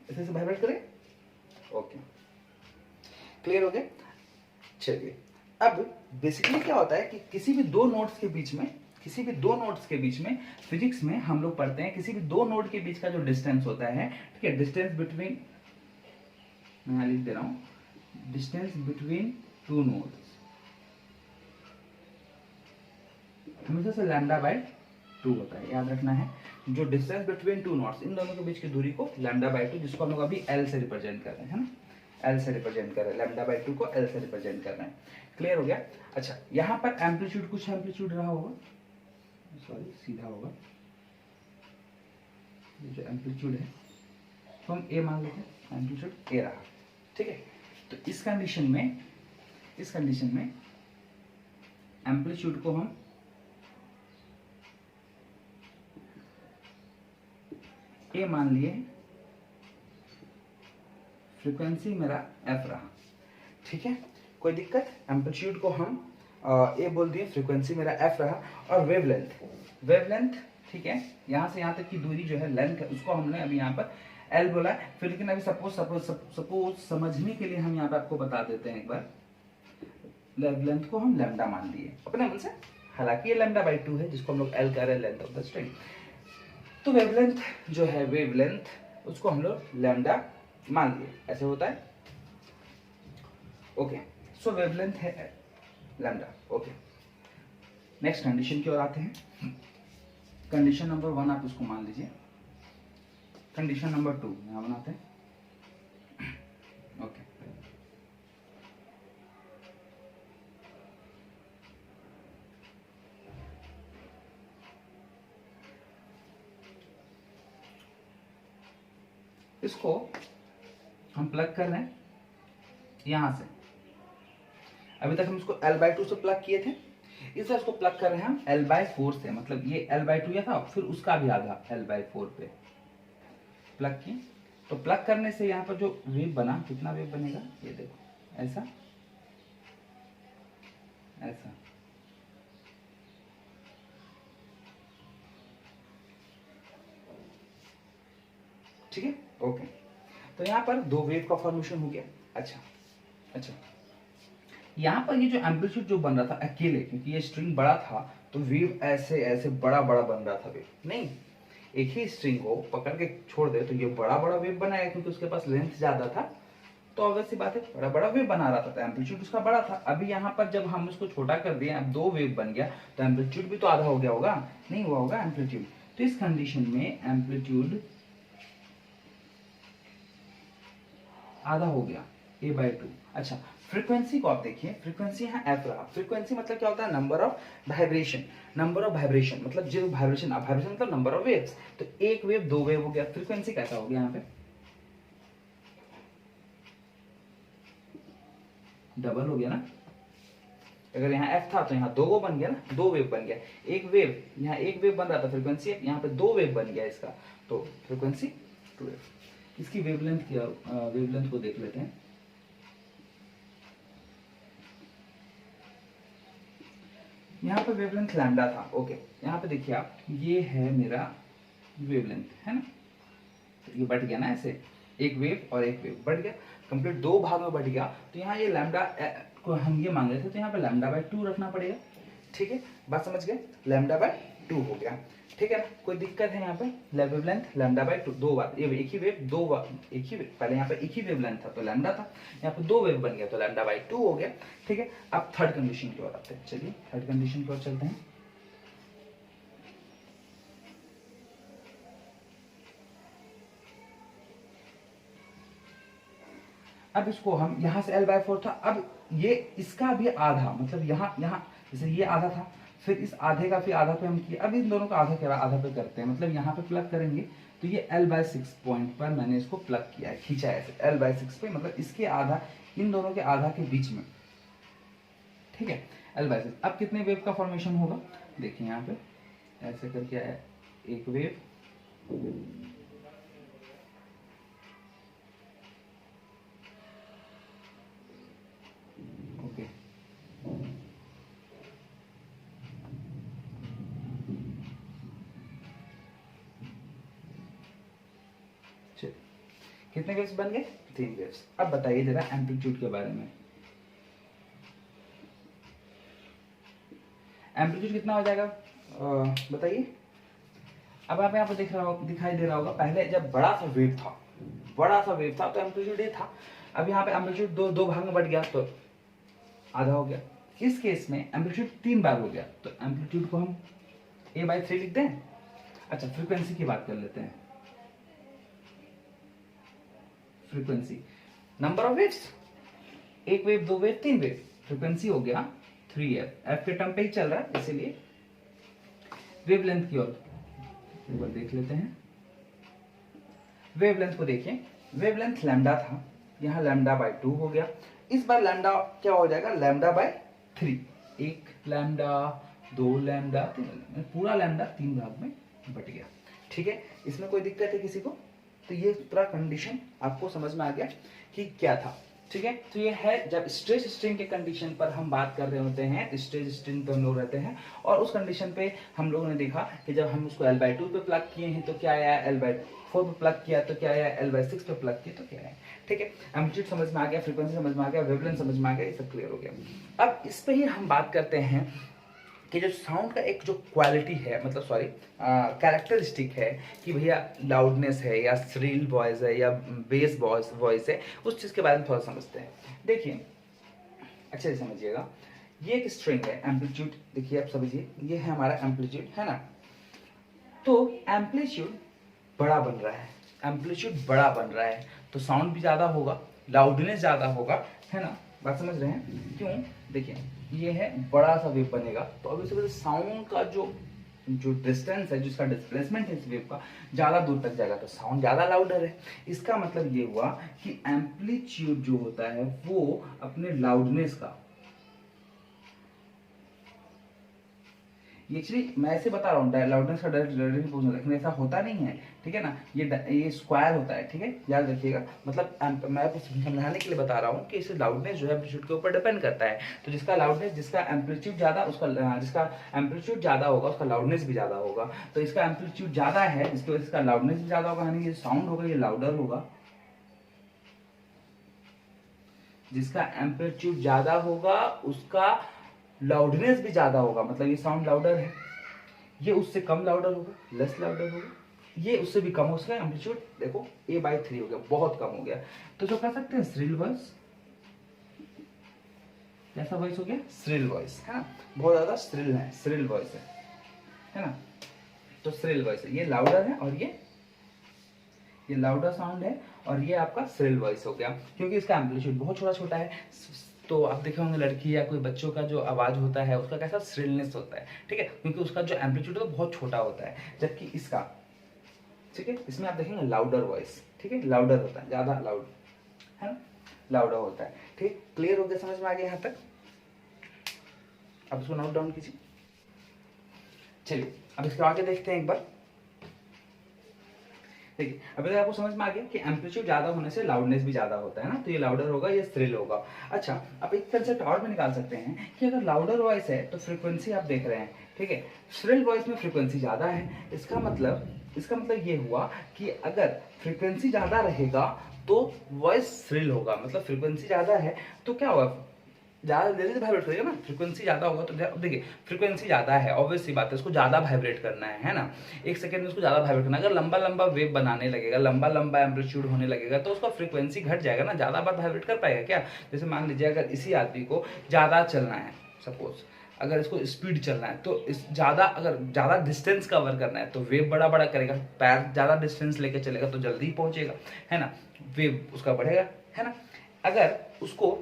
[SPEAKER 1] ऐसे से वाइब्रेट करे। ओके, क्लियर हो गया? चलिए, अब बेसिकली क्या होता है कि किसी भी दो नोड्स के बीच में फिजिक्स में हम लोग पढ़ते हैं, किसी भी दो नोड के बीच का जो डिस्टेंस होता है, ठीक है, डिस्टेंस बिटवीन, मैं लिख दे रहा हूं, डिस्टेंस बिटवीन टू नोड्स हमेशा से λ/2 होता है, याद रखना है। जो डिस्टेंस बिटवीन टू नोड्स, इन दोनों के बीच की दूरी को λ/2, जिसको हम लोग अभी L से रिप्रेजेंट कर रहे हैं, है ना। एल से रिप्रेजेंट कर रहे हैं, लैम्डा बाई 2 को एल से रिप्रेजेंट कर रहे हैं। क्लियर हो गया। अच्छा यहाँ पर एम्पलीट्यूड, कुछ एम्पलीट्यूड रहा होगा, सॉरी सीधा होगा, ये जो एम्पलीट्यूड है तो हम ए मान लेते हैं, एम्पलीट्यूड ए रहा। ठीक है, तो इस कंडीशन में एम्पलीट्यूड को हम ए मान लिए, फ्रीक्वेंसी मेरा एफ रहा। ठीक है, कोई दिक्कत, एम्पलीट्यूड को हम ए बोल दिए, फ्रीक्वेंसी मेरा एफ रहा, और वेवलेंथ ठीक है, यहाँ से यहाँ तक की दूरी जो है लेंथ है, उसको हमने अभी यहाँ पर एल बोला है। फिर लेकिन अभी सपोज समझने के लिए हम यहाँ पे आपको बता देते हैं एक बार, वेवलेंथ को हम लैम्डा मान लिए अपने मन से, हालांकि ये लैम्डा बाई 2 है जिसको हम लोग एल कह रहे हैं, लेंथ ऑफ द स्ट्रिंग। तो वेवलेंथ जो है, वेवलेंथ उसको हम लोग लैम्डा मान लिए, ऐसे होता है। ओके, सो वेवलेंथ है लैम्डा। ओके, नेक्स्ट कंडीशन की ओर आते हैं। कंडीशन नंबर 1 आप इसको मान लीजिए, कंडीशन नंबर 2 यहां बनाते हैं। ओके, इसको हम प्लग कर रहे हैं यहां से, अभी तक हम इसको L/2 से प्लग किए थे, इस बार इसको प्लग कर रहे हैं हम L/4 से, मतलब ये L/2 या था, फिर उसका भी आधा L/4 पे प्लग किए। तो प्लग करने से यहाँ पर जो वेव बना, कितना वेव बनेगा ये देखो, ऐसा ऐसा, ठीक है। ओके, तो यहाँ पर 2 वेव का फॉर्मेशन हो गया। अच्छा, यहाँ पर ये जो एम्पलीट्यूड जो बन रहा था अकेले, क्योंकि ये स्ट्रिंग बड़ा था तो वेव ऐसे ऐसे बड़ा बड़ा बन रहा था वेव, नहीं एक ही स्ट्रिंग को पकड़ के छोड़ दे तो ये बड़ा बड़ा वेव बनाएगा, क्योंकि उसके पास लेंथ ज्यादा था, तो ऑब्वियस सी बात है बड़ा बड़ा वेव बना रहा था, तो एम्पलीट्यूड उसका बड़ा था। अभी यहाँ पर जब हम उसको छोटा कर दिए, अब 2 वेव बन गया, तो एम्पलीट्यूड भी तो आधा हो गया होगा, नहीं हुआ होगा एम्पलीट्यूड। तो इस कंडीशन में एम्पलीट्यूड आधा हो गया A/2। अच्छा, फ्रीक्वेंसी को आप देखिए, फ्रीक्वेंसी यहाँ एफ रहा। फ्रीक्वेंसी मतलब क्या होता है, नंबर ऑफ वाइब्रेशन, मतलब जो वाइब्रेशन मतलब नंबर ऑफ वेव्स। तो एक वेव 2 वेव हो गया, फ्रीक्वेंसी कैसा हो गया, यहाँ पे डबल हो गया ना। अगर यहाँ एफ था तो यहाँ 2 वो बन गया ना, 2 वेव बन गया। एक वेव यहाँ, एक वेव बन रहा था फ्रीक्वेंसी, यहाँ पे 2 वेव बन गया इसका, तो फ्रीक्वेंसी 2 वेव। इसकी वेवलेंथ को देख लेते हैं। यहाँ पे वेवलेंथ लैम्डा था। ओके, यहाँ पे देखिए आप, ये है मेरा वेवलेंथ, है ना, तो ये बढ़ गया ना ऐसे, एक वेव और एक वेव बढ़ गया, कंप्लीट 2 भाग में बढ़ गया। तो यहाँ ये लैम्डा को हम ये मांग रहे थे, तो यहाँ पे लैम्डा बाई 2 रखना पड़ेगा। ठीक है, बात समझ गए, लैम्डा बाई 2 हो गया। ठीक है ना, कोई दिक्कत है यहाँ पे, वेवलेंथ लैम्डा बाई 2, 2 बार, ये एक ही वेव 2 बार, एक ही वेव, पहले यहाँ पे एक ही वेवलेंथ था तो लैम्डा था, यहाँ पे 2 वेव बन गया तो लैम्डा बाई 2 हो गया। ठीक है, अब थर्ड कंडीशन की ओर आते हैं, चलिए थर्ड कंडीशन की ओर चलते हैं। अब इसको हम यहाँ से L/4 था, अब ये इसका भी आधा, मतलब यहाँ जैसे ये आधा था, फिर इस आधे का फिर आधा पे हम किए, अब इन दोनों का आधा के आधा पे करते हैं, मतलब यहाँ पे प्लग करेंगे तो ये L/6 पॉइंट पर मैंने इसको प्लग किया है, खींचा है ऐसे L/6 पे, मतलब इसके आधा, इन दोनों के आधा के बीच में। ठीक है, L/6। अब कितने वेव का फॉर्मेशन होगा, देखिए यहाँ पे ऐसे करके आया, एक वेव, ओके, कितने वेव्स बन गए, 3 वेव्स। अब बताइए जरा एम्पलीट्यूड के बारे में, एम्पलीट्यूड कितना हो जाएगा बताइए। अब आप यहाँ पे दिखाई दे रहा होगा, पहले जब बड़ा सा वेव था तो एम्पलीट्यूड ये था, अब यहाँ पे एम्पलीट्यूड दो भाग में बढ़ गया तो आधा हो गया। इस केस में एम्पलीट्यूड 3 बार हो गया, तो एम्पलीट्यूड को हम A/3 लिख दें। अच्छा, फ्रीक्वेंसी की बात कर लेते हैं। फ्रीक्वेंसी नंबर ऑफ वेव्स, एक वेव, दो वेव, तीन वेव, फ्रीक्वेंसी हो गया 3f, f के टर्म पे ही चल रहा है इसीलिए। वेवलेंथ की ओर एक बार देख लेते हैं। वेवलेंथ को देखिए, वेवलेंथ लैम्डा था, यहाँ लैम्डा बाय 2 हो गया, इस बार लैम्डा क्या हो जाएगा, लैम्डा बाय 3, एक लैम्डा, दो लैम्डा, तीन लैम्डा, पूरा लैम्डा 3 भाग में बट गया। ठीक है, इसमें कोई दिक्कत है किसी को? तो ये पूरा कंडीशन आपको समझ में आ गया कि क्या था। ठीक है, तो ये है जब स्ट्रेस स्ट्रेन के कंडीशन पर हम बात कर रहे होते हैं, स्ट्रेस स्ट्रेन पे हम लोग रहते हैं, और उस कंडीशन पे हम लोगों ने देखा कि जब हम उसको L/2 पे प्लग किए हैं तो क्या आया, L/4 पे प्लग किया तो क्या आया, L/6 पे प्लग किया तो क्या आया। ठीक है, एम्पलीट्यूड समझ में आ गया, फ्रीक्वेंसी समझ में आ गया, वेवलेंथ समझ में आ गया, ये सब क्लियर हो गया। अब इस पे ही हम बात करते हैं कि जो साउंड का एक जो क्वालिटी है, मतलब सॉरी कैरेक्टरिस्टिक है कि भैया लाउडनेस है या श्रील वॉइस है या बेस वॉइस है, उस चीज़ के बारे में थोड़ा समझते हैं। देखिए अच्छे से समझिएगा, ये एक स्ट्रिंग है, एम्पलीट्यूड देखिए आप समझिए, ये है हमारा एम्पलीट्यूड, है ना। तो एम्पलीट्यूड बड़ा बन रहा है, एम्पलीट्यूड बड़ा बन रहा है तो साउंड भी ज़्यादा होगा, लाउडनेस ज़्यादा होगा, है ना। बात समझ रहे हैं? क्यों? देखिए ये है बड़ा सा वेव बनेगा तो अब इससे साउंड का जो डिस्टेंस है, जिसका डिस्प्लेसमेंट है इस वेव का, ज़्यादा दूर तक जाएगा तो साउंड ज़्यादा लाउडर है। इसका मतलब ये हुआ कि एम्पलीट्यूड जो होता है वो अपने लाउडनेस का, एक्चुअली मैं ऐसे बता रहा हूँ, लाउडनेस का डायरेक्ट पूछना, लेकिन ऐसा होता नहीं है। ठीक है ना, ये स्क्वायर होता है। ठीक है, याद रखिएगा, मतलब मैं समझाने के लिए बता रहा हूँ कि इसे लाउडनेस जो है एम्पलीट्यूड के ऊपर डिपेंड करता है। तो जिसका लाउडनेस, जिसका एम्पलीट्यूड ज़्यादा, जिसका एम्पलीट्यूड ज़्यादा होगा उसका लाउडनेस भी ज़्यादा होगा। तो इसका एम्पलीट्यूड ज़्यादा है जिसकी वजह से इसका लाउडनेस भी ज़्यादा होगा, यानी ये साउंड होगा ये लाउडर होगा। जिसका एम्पलीट्यूड ज़्यादा होगा उसका लाउडनेस भी ज्यादा होगा, मतलब ये साउंड लाउडर है। ये उससे कम लाउडर होगा, लेस लाउडर होगा। ये उससे भी कम हो सकता है, एम्पलीट्यूड देखो A/3 हो गया, बहुत कम हो गया। तो जो कह सकते हैं श्रिल वॉइस, कैसा वॉइस हो गया, श्रिल वॉइस, है ना, बहुत ज्यादा श्रिल है, श्रिल वॉइस है ना। तो श्रिल वॉइस है, ये लाउडर है और ये लाउडर साउंड है और ये आपका श्रिल वॉइस हो गया, क्योंकि इसका एम्पलीट्यूड बहुत छोटा छोटा है। तो आप देखे होंगे लड़की या कोई बच्चों का जो आवाज होता है उसका कैसा श्रिलनेस होता है। ठीक है, क्योंकि उसका जो एम्पलीट्यूड है वो बहुत छोटा होता है, जबकि इसका, ठीक है, इसमें आप देखेंगे लाउडर वॉइस, ठीक है, लाउडर होता है, ज्यादा लाउड, है ना, लाउडर होता है। ठीक, क्लियर हो गया, समझ में आ गया यहाँ तक? अब इसको नोट डाउन कीजिए। चलिए अब इसके आगे देखते हैं एक बार। देखिए अभी आपको समझ में आ गया कि एम्पलीट्यूड ज्यादा होने से लाउडनेस भी ज्यादा होता है ना, तो ये लाउडर होगा, ये श्रिल होगा। अच्छा, अब एक कंसेप्ट और भी निकाल सकते हैं कि अगर लाउडर वॉइस है तो फ्रीक्वेंसी आप देख रहे हैं, ठीक है, श्रिल वॉइस में फ्रीक्वेंसी ज्यादा है। इसका मतलब ये हुआ कि अगर फ्रीक्वेंसी ज्यादा रहेगा तो वॉइस श्रिल होगा, मतलब फ्रीक्वेंसी ज्यादा है तो क्या होगा, ज्यादा देर से वाइब्रेट करेगा ना, फ्रीक्वेंसी ज्यादा होगा तो देखिए फ्रीक्वेंसी ज्यादा है, ऑब्वियस सी बात है, उसको ज्यादा वाइब्रेट करना है ना, एक सेकंड में उसको ज्यादा वाइब्रेट करना है। अगर लंबा लंबा वेव बनाने लगेगा, लंबा लंबा एम्पलीट्यूड होने लगेगा तो उसका फ्रीक्वेंसी घट जाएगा ना, ज्यादा बार वाइब्रेट कर पाएगा क्या? जैसे मान लीजिए अगर इसी आदमी को ज्यादा चलना है, सपोज अगर इसको स्पीड चलना है तो अगर ज्यादा डिस्टेंस कवर करना है तो वेव बड़ा बड़ा करेगा, पैर ज्यादा डिस्टेंस लेके चलेगा तो जल्दी पहुंचेगा, है ना, वेव उसका बढ़ेगा, है ना। अगर उसको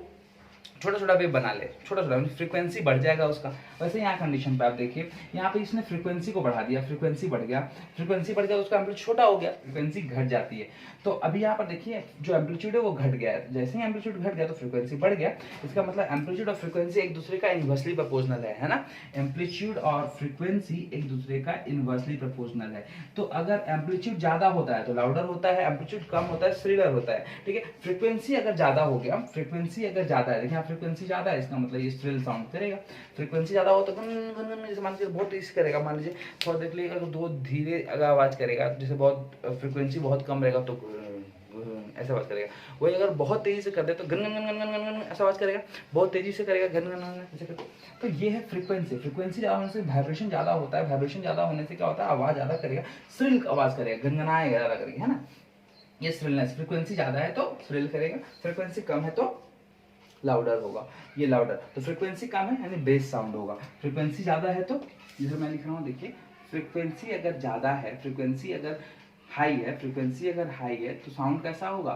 [SPEAKER 1] छोटा छोटा वेव बना ले, छोटा छोटा फ्रीक्वेंसी बढ़ जाएगा उसका। वैसे यहाँ कंडीशन पे आप देखिए, यहाँ पे इसने फ्रीक्वेंसी को बढ़ा दिया, फ्रीक्वेंसी बढ़ गया तो उसका एम्पलीट्यूड छोटा हो गया, फ्रीक्वेंसी घट जाती है। तो अभी यहाँ पर देखिए जो एम्पलीट्यूड है वो घट गया है, जैसे ही एम्पलीट्यूड घट गया तो फ्रीक्वेंसी बढ़ गया। इसका मतलब एम्पलीट्यूड और फ्रीक्वेंसी एक दूसरे का इनवर्सली प्रोपोर्शनल है ना, एम्पलीट्यूड और फ्रीक्वेंसी एक दूसरे का इनवर्सली प्रोपोर्शनल है। तो अगर एम्पलीट्यूड ज्यादा होता है तो लाउडर होता है, एम्पलीट्यूड कम होता है श्रिलर होता है, ठीक है। फ्रीक्वेंसी अगर ज्यादा हो गया, फ्रीक्वेंसी अगर ज्यादा है, देखिए फ्रीक्वेंसी ज्यादा है, इसका मतलब ये श्रिल साउंड करेगा। फ्रीक्वेंसी ज्यादा हो तो जैसे मान लीजिए बहुत तेज करेगा, मान लीजिए थोड़ा देख लीजिएगा तो दो धीरे अगर आवाज करेगा, जैसे बहुत फ्रीक्वेंसी बहुत कम रहेगा तो ऐसा आवाज करेगा। वही अगर बहुत तेजी से कर दे तो gun gun gun gun gun ऐसा आवाज करेगा, बहुत तेजी से करेगा गन गन गन ऐसे करके। तो ये है फ्रीक्वेंसी, फ्रीक्वेंसी ज्यादा होने से वाइब्रेशन ज्यादा होता है, वाइब्रेशन ज्यादा होने से क्या होता है, आवाज ज्यादा करेगा, श्रिल आवाज करेगा, गनगनाएगा ज्यादा करेगा, है ना। ये श्रिलनेस, फ्रीक्वेंसी ज्यादा है तो श्रिल करेगा, फ्रीक्वेंसी कम है तो लाउडर होगा, ये लाउडर। तो फ्रीक्वेंसी कम है यानी बेस साउंड होगा, फ्रीक्वेंसी ज्यादा है तो जैसे मैं लिख रहा हूँ, देखिए फ्रीक्वेंसी अगर ज्यादा है, फ्रीक्वेंसी अगर हाई है, फ्रीक्वेंसी अगर हाई है तो साउंड कैसा होगा,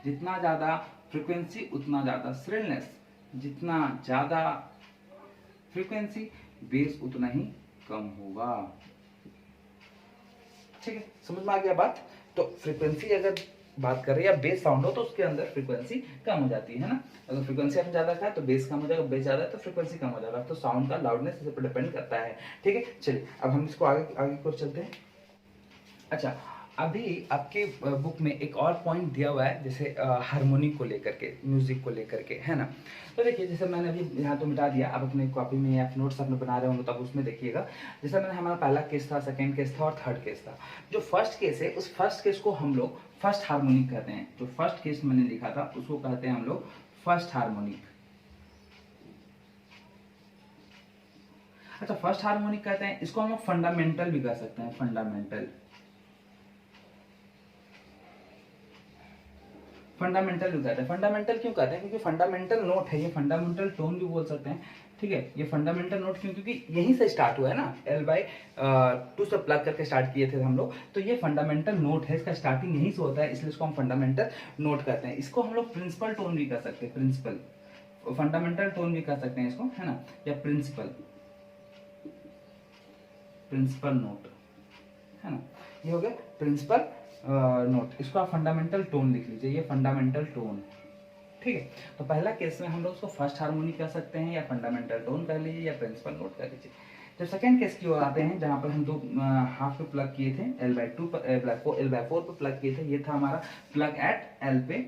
[SPEAKER 1] जितना ज्यादा फ्रीक्वेंसी उतना ज्यादा श्रिलनेस, जितना ज्यादा फ्रीक्वेंसी बेस उतना ही कम होगा। ठीक है, समझ में आ गया बात। तो फ्रीक्वेंसी अगर बात कर रहे हैं या बेस साउंड हो तो उसके अंदर फ्रीक्वेंसी कम हो जाती है ना। अगर फ्रीक्वेंसी आपने ज्यादा कहा तो बेस कम हो जाएगा, बेस ज्यादा है तो फ्रीक्वेंसी कम हो जाएगा। तो साउंड का लाउडनेस इस पर डिपेंड करता है। ठीक है, चलिए अब हम इसको आगे आगे की ओर चलते हैं। अच्छा, अभी आपके बुक में एक और पॉइंट दिया हुआ है, जैसे हारमोनी को लेकर के, म्यूजिक को लेकर के, है ना। तो देखिए, जैसे मैंने अभी यहाँ तो मिटा दिया, आप अपने कॉपी में या नोट्स अपने बना रहे होंगे तो आप उसमें देखिएगा। जैसे मैंने, हमारा पहला केस था, सेकंड केस था और थर्ड केस था। जो फर्स्ट केस है, उस फर्स्ट केस को हम लोग फर्स्ट हार्मोनिक कहते हैं। जो फर्स्ट केस मैंने लिखा था उसको कहते हैं हम लोग फर्स्ट हार्मोनिक। अच्छा, फर्स्ट हार्मोनिक कहते हैं, इसको हम लोग फंडामेंटल भी कह सकते हैं, फंडामेंटल। फंडामेंटल भी कहते हैं। फंडामेंटल क्यों कहते हैं? क्योंकि फंडामेंटल नोट है ये, फंडामेंटल टोन भी बोल सकते हैं। ठीक है, ये फंडामेंटल नोट क्यों? क्योंकि यहीं से स्टार्ट हुआ है ना, L/2 से प्लग करके स्टार्ट किए थे हम लोग। तो ये फंडामेंटल नोट है, इसका स्टार्टिंग यहीं से होता है, इसलिए इसको हम फंडामेंटल नोट कहते हैं। इसको हम लोग प्रिंसिपल टोन भी कह सकते हैं, प्रिंसिपल फंडामेंटल टोन भी कह सकते हैं इसको, है ना, या प्रिंसिपल प्रिंसिपल नोट, है ना। ये हो गया प्रिंसिपल नोट। इसको आप फंडामेंटल टोन लिख लीजिए, ये फंडामेंटल टोन। ठीक है, तो पहला केस में हम लोग उसको फर्स्ट हार्मोनी कह सकते हैं, या फंडामेंटल टोन कह लीजिए, या प्रिंसिपल नोट कह लीजिए। जब सेकंड केस की ओर आते हैं, जहां पर हम दो हाफ पे प्लग किए थे, L/2 पर, L/4 पे प्लग किए थे। ये था हमारा प्लग एट L पे,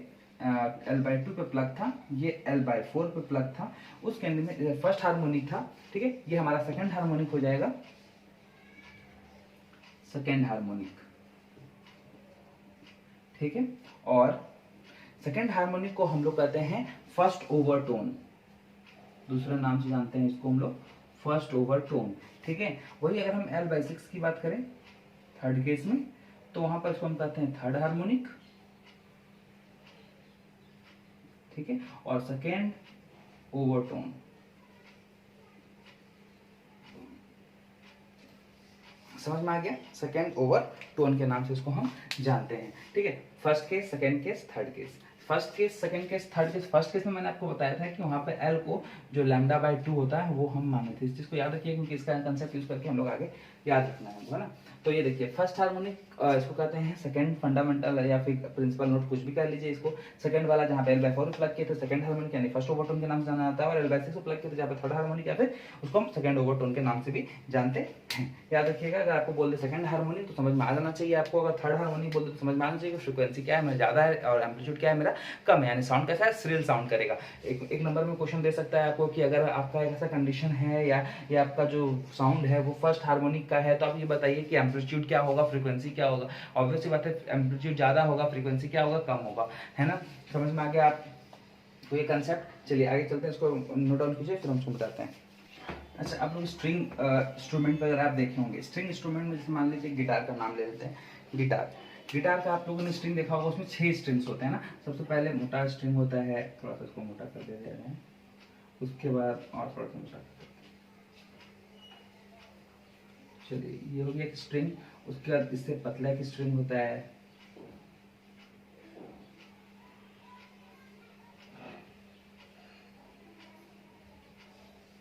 [SPEAKER 1] L/2 पे प्लग था, ये L/4 पे प्लग था। उस केंद्र में फर्स्ट हार्मोनिक था। ठीक है, ये हमारा सेकंड हार्मोनिक हो जाएगा, सेकेंड हार्मोनिक। ठीक है, और सेकेंड हार्मोनिक को हम लोग कहते हैं फर्स्ट ओवरटोन। दूसरे नाम से जानते हैं इसको हम लोग फर्स्ट ओवरटोन। ठीक है, वही अगर हम L/6 की बात करें थर्ड केस में, तो वहां पर इसको हम कहते हैं थर्ड हार्मोनिक। ठीक है, और सेकेंड ओवरटोन। समझ में आ गया? सेकेंड ओवर टोन के नाम से इसको हम जानते हैं। ठीक है, first case, second case, third case. First case, second case, third case. First case में मैंने आपको बताया था कि वहां पे L को जो λ/2 होता है वो हम माने थे। इस चीज को याद रखिए, क्योंकि इसका कंसेप्ट यूज करके हम लोग आगे याद रखना है ना। तो ये देखिए, फर्स्ट हार्मोनिक इसको कहते हैं सेकंड फंडामेंटल, या फिर प्रिंसिपल नोट, कुछ भी कह लीजिए इसको। सेकंड वाला जहाँ पे L/4 प्लग किए थे, सेकंड हार्मोनिक यानी फर्स्ट ओवरटोन के नाम से जाना जाता है। और L/6 को प्लग किए थे जहाँ पे थर्ड हार्मोनिक, या फिर उसको हम सेकंड ओवरटोन के नाम से भी जानते हैं। याद रखिएगा, अगर आपको बोल दे सेकंड हार्मोनिक तो समझ में आ जाना चाहिए आपको। अगर थर्ड हार्मोनिक बोल दे तो समझ में आना चाहिए कि फ्रीक्वेंसी क्या है मेरा ज्यादा है और एम्पलीट्यूड क्या है मेरा कम है, यानी साउंड कैसा है, श्रिल साउंड करेगा। एक नंबर में क्वेश्चन दे सकता है आपको कि अगर आपका ऐसा कंडीशन है या आपका जो साउंड है वो फर्स्ट हार्मोनिक का है, तो आप ये बताइए कि एम्पलीट्यूड क्या होगा, फ्रीक्वेंसी क्या होगा। ऑब्वियस सी बात है, एम्पलीट्यूड ज्यादा होगा, फ्रीक्वेंसी क्या होगा, कम होगा, है ना। समझ में आ गया आप तो ये कंसेप्ट। चलिए आगे चलते हैं, इसको नोट डाउन कीजिए, फिर हम उसको बताते हैं। अच्छा, आप लोग स्ट्रिंग इंस्ट्रूमेंट वगैरह आप देखे होंगे। स्ट्रिंग इंस्ट्रूमेंट में जैसे मान लीजिए गिटार का नाम ले लेते हैं। गिटार का आप लोगों ने स्ट्रिंग देखा होगा, उसमें 6 स्ट्रिंग्स होते हैं ना। सबसे पहले मोटा स्ट्रिंग होता है, थोड़ा सा इसको मोटा कर देते हैं, उसके बाद और थोड़ा सा मोटा कर देते हैं। चलिए, ये हो गया एक स्ट्रिंग। उसके बाद इससे पतला एक स्ट्रिंग होता है,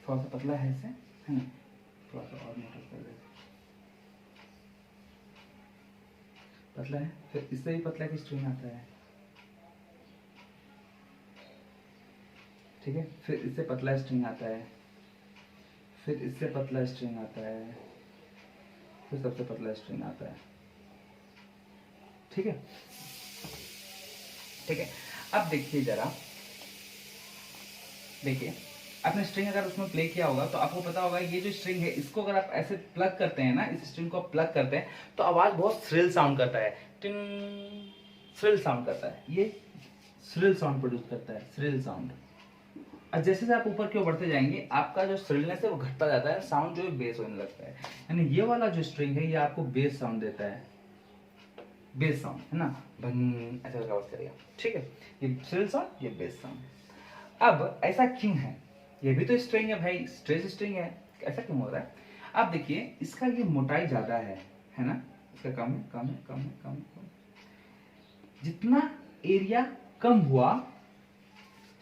[SPEAKER 1] थोड़ा सा पतला है इससे, है ना, थोड़ा सा और मोटा कर देते, पतला है। फिर इससे भी पतला एक स्ट्रिंग आता है, ठीक है। फिर इससे पतला स्ट्रिंग आता है, फिर इससे पतला स्ट्रिंग आता है, फिर सबसे पतला स्ट्रिंग आता है। ठीक है, ठीक है। अब देखिए जरा, देखिए आपने स्ट्रिंग अगर उसमें प्ले किया होगा तो आपको पता होगा ये जो स्ट्रिंग है इसको अगर आप ऐसे प्लग करते हैं ना, इस स्ट्रिंग को प्लग करते हैं तो आवाज बहुत श्रिल साउंड करता है, टिंग, श्रिल साउंड करता है। ये श्रिल साउंड प्रोड्यूस करता है, श्रिल साउंड। और जैसे जैसे आप ऊपर की ओर बढ़ते जाएंगे आपका जो श्रिलनेस है वो घटता जाता है, साउंड जो है बेस होने लगता है। यानी ये वाला जो स्ट्रिंग है ये आपको बेस साउंड देता है, बेस साउंड, है ना, भन ऐसा आवाज करेगा। ठीक है, ये श्रिल साउंड, ये बेस साउंड। अब ऐसा क्यों है? ये भी तो स्ट्रिंग है भाई, स्ट्रेच स्ट्रिंग है, ऐसा क्यों हो रहा है? अब देखिए, इसका ये मोटाई ज्यादा है ना, इसका कम है, कम है, कम है, कम है, कम है। जितना एरिया कम हुआ,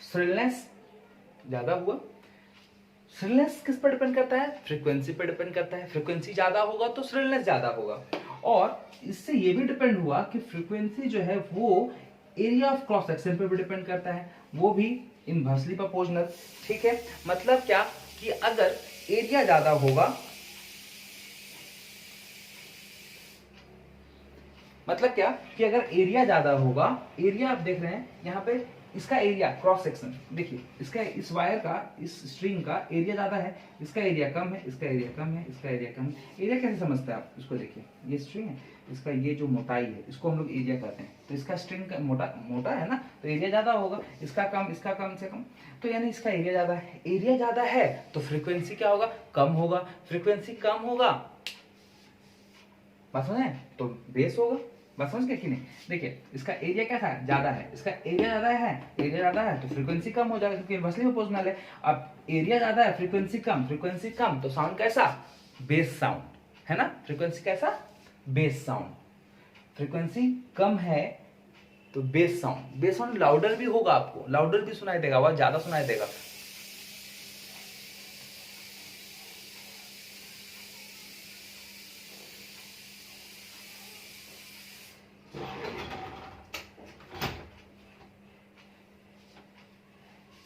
[SPEAKER 1] श्रिलनेस ज्यादा हुआ। श्रिलनेस किस पर डिपेंड करता है? फ्रीक्वेंसी पर डिपेंड करता है। फ्रीक्वेंसी ज्यादा होगा तो श्रिलनेस ज्यादा होगा। और इससे ये भी डिपेंड हुआ कि फ्रीक्वेंसी जो है वो एरिया ऑफ क्रॉस सेक्शन पर भी डिपेंड करता है, वो भी इनवर्सली प्रोपोर्शनल। ठीक है, मतलब क्या कि अगर एरिया ज्यादा होगा, मतलब क्या कि अगर एरिया ज्यादा होगा, एरिया आप देख रहे हैं यहाँ पे, इसका एरिया क्रॉस सेक्शन देखिए, इसका इस वायर का, इस स्ट्रिंग का एरिया ज्यादा है, इसका एरिया कम है, इसका एरिया कम है, इसका एरिया कम है। एरिया कैसे समझते हैं आप? इसको देखिए, ये स्ट्रिंग है, इसका ये जो मोटाई है इसको हम लोग एरिया कहते हैं। तो इसका स्ट्रिंग का मोटा है ना, तो एरिया ज्यादा होगा, इसका कम से कम, तो यानी इसका एरिया ज्यादा है। एरिया ज्यादा है तो फ्रीक्वेंसी क्या होगा? कम होगा। फ्रीक्वेंसी कम होगा, बात समझ, तो बेस होगा। बात समझ गए कि नहीं? देखिए इसका एरिया कैसा है? ज्यादा है, इसका एरिया ज्यादा है तो फ्रीक्वेंसी कम हो जाएगा, क्योंकि इनवर्सली प्रोपोर्शनल है। अब एरिया ज्यादा है, फ्रीक्वेंसी कम, तो साउंड कैसा? बेस साउंड, है ना? फ्रीक्वेंसी कैसा? Base sound. फ्रीक्वेंसी कम है तो बेस साउंड लाउडर भी होगा, आपको लाउडर भी सुनाई देगा, आवाज ज्यादा सुनाई देगा।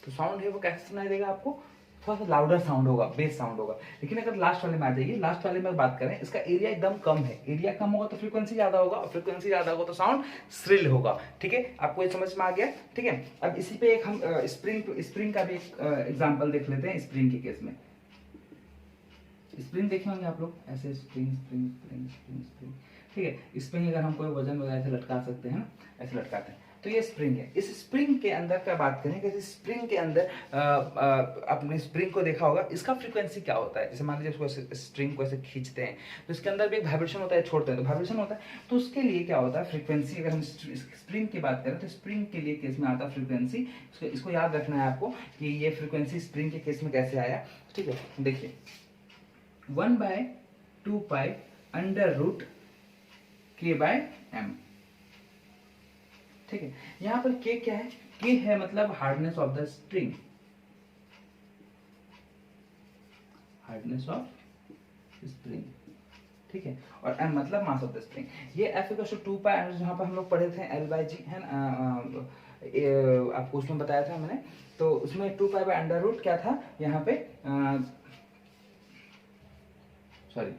[SPEAKER 1] तो साउंड है वो कैसे सुनाई देगा आपको? थोड़ा सा लाउडर साउंड होगा, बेस साउंड होगा। लेकिन अगर लास्ट वाले में आ जाइए, लास्ट वाले में बात करें, इसका एरिया एकदम कम है, एरिया कम होगा तो फ्रीक्वेंसी ज्यादा होगा, और फ्रीक्वेंसी ज्यादा होगा तो साउंड श्रिल होगा। ठीक है, आपको ये समझ में आ गया? ठीक है, अब इसी पे एक हम स्प्रिंग का भी एक एग्जाम्पल देख लेते हैं। स्प्रिंग के केस में, स्प्रिंग देखे होंगे आप लोग, ऐसे स्प्रिंग। ठीक है, स्प्रिंग अगर हम कोई वजन वगैरह ऐसे लटका सकते हैं, ऐसे लटकाते हैं, तो ये स्प्रिंग है। इस स्प्रिंग के अंदर का बात करें कि स्प्रिंग के अंदर अपने स्प्रिंग को देखा होगा, इसका फ्रीक्वेंसी क्या होता है? जैसे मान लीजिए उसको स्प्रिंग को ऐसे खींचते हैं तो इसके अंदर भी एक वाइब्रेशन होता है, छोड़ते हैं तो वाइब्रेशन होता है। तो उसके लिए क्या होता है? फ्रीक्वेंसी, अगर हम स्प्रिंग की बात करें तो स्प्रिंग के लिए केस में आता है फ्रीक्वेंसी। इसको याद रखना है आपको कि ये फ्रीक्वेंसी स्प्रिंग के केस में कैसे आया। ठीक है, देखिए 1/2π √ K/m। ठीक है, यहां पर K क्या है? K है मतलब hardness of the spring, hardness of spring. ठीक है, और m मतलब मास ऑफ द स्प्रिंग। ये F = 2π, जहां पर हम लोग पढ़े थे L/G है ना, आपको उसमें बताया था मैंने। तो उसमें 2π/√ क्या था यहाँ पे? सॉरी,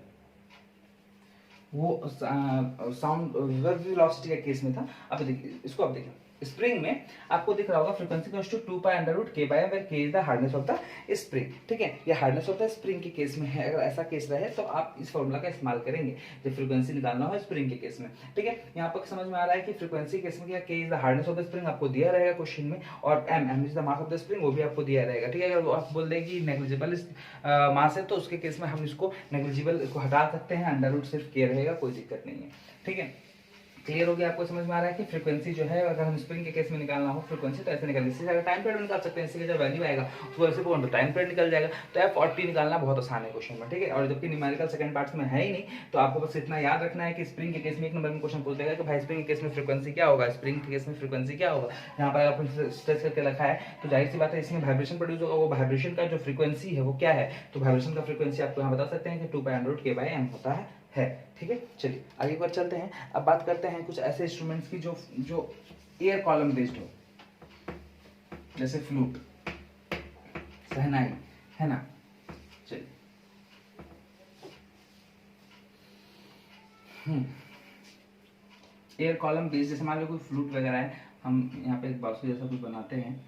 [SPEAKER 1] वो साउंड वेलोसिटी के केस में था। अब देखिए इसको, अब देखिए स्प्रिंग में आपको दिख रहा होगा frequency = 2π/√ K/m, where K is the hardness of the spring. ठीक है, ये हार्डनेस ऑफ द स्प्रिंग के केस में है। अगर ऐसा केस रहे तो आप इस फॉर्मूला का इस्तेमाल करेंगे जब फ्रीक्वेंसी निकालना हो स्प्रिंग के केस में। ठीक है, यहाँ पर समझ में आ रहा है कि फ्रीक्वेंसी केस में क्या, K is the hardness of the spring आपको दिया रहेगा क्वेश्चन में, और m is the mass of the spring, वो भी आपको दिया रहेगा। ठीक है, अगर आप बोल दें कि नेग्लिजिबल मास है तो उसके केस में हम इसको नेग्लिजिबल को हटा सकते हैं, √ सिर्फ K रहेगा, कोई दिक्कत नहीं है। ठीक है, क्लियर हो गया? आपको समझ में आ रहा है कि फ्रीक्वेंसी जो है, अगर हम स्प्रिंग के केस में निकालना हो फ्रीक्वेंसी तो ऐसे निकाल, इससे अगर टाइम पीरियड निकाल सकते हैं, इससे जब वैल्यू आएगा उसको ऐसे बोल तो टाइम पीरियड निकल जाएगा। तो F और T निकालना बहुत आसान है क्वेश्चन में। ठीक है, और जबकि न्यूमेरिकल सेकंड पार्ट्स में है ही नहीं, तो आपको बस इतना याद रखना है कि स्प्रिंग के केस में 1 नंबर में क्वेश्चन पूछ देगा कि भाई स्प्रिंग के केस में फ्रीक्वेंसी क्या होगा, स्प्रिंग के केस में फ्रीक्वेंसी क्या होगा। यहाँ पर आपने स्ट्रेस करके रखा है, तो जाहिर सी बात है इसमें वाइब्रेशन प्रोड्यूस होगा, वो वाइब्रेशन का जो फ्रीक्वेंसी है वो क्या है, तो वाइब्रेशन का फ्रीक्वेंसी आपको यहाँ बता सकते हैं कि 2π/√ K/m होता है। ठीक है, चलिए आगे बार चलते हैं। अब बात करते हैं कुछ ऐसे इंस्ट्रूमेंट्स की जो एयर कॉलम बेस्ड हो, जैसे फ्लूट, शहनाई, है ना। चलिए एयर कॉलम बेस्ड, जैसे मान लो कोई फ्लूट वगैरह है, हम यहाँ पे एक बांसुरी जैसा कुछ बनाते हैं।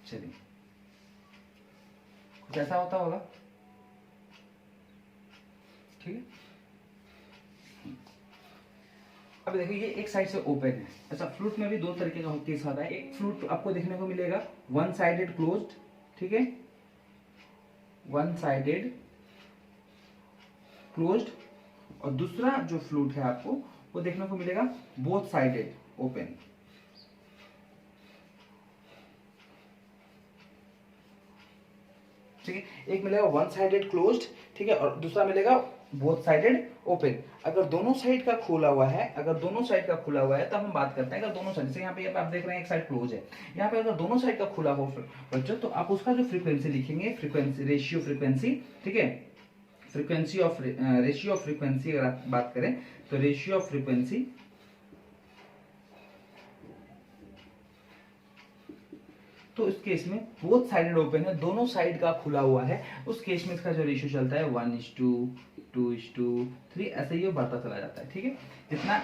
[SPEAKER 1] चलिए कुछ ऐसा होता होगा। ठीक है, अब देखिए ये एक साइड से ओपन है। अच्छा, फ्लूट में भी 2 तरीके का केस आता है। एक फ्लूट आपको देखने को मिलेगा 1 साइडेड क्लोज्ड, ठीक है, 1 साइडेड क्लोज्ड, और दूसरा जो फ्लूट है आपको वो देखने को मिलेगा बोथ साइडेड ओपन। ठीक है। एक मिलेगा वन साइडेड क्लोज्ड, ठीक है, और दूसरा मिलेगा बोथ साइडेड ओपन। अगर दोनों साइड का खुला हुआ है, अगर दोनों साइड का खुला हुआ है तब हम बात करते हैं। अगर दोनों साइड, जैसे यहाँ पे आप देख रहे हैं एक साइड क्लोज है, यहाँ पे अगर दोनों साइड का खुला हो बच्चों, तो आप उसका जो फ्रीक्वेंसी लिखेंगे, फ्रीक्वेंसी रेशियो फ्रीक्वेंसी, ठीक है, frequency of ratio of frequency अगर आप बात करें तो रेशियो ऑफ फ्रीक्वेंसी, तो इस केस में बोथ साइडेड ओपन है, दोनों साइड का खुला हुआ है, उस केस में इसका जो रेशियो चलता है 1:2:3, ऐसे ही बढ़ता चला जाता है, ठीक है, जितना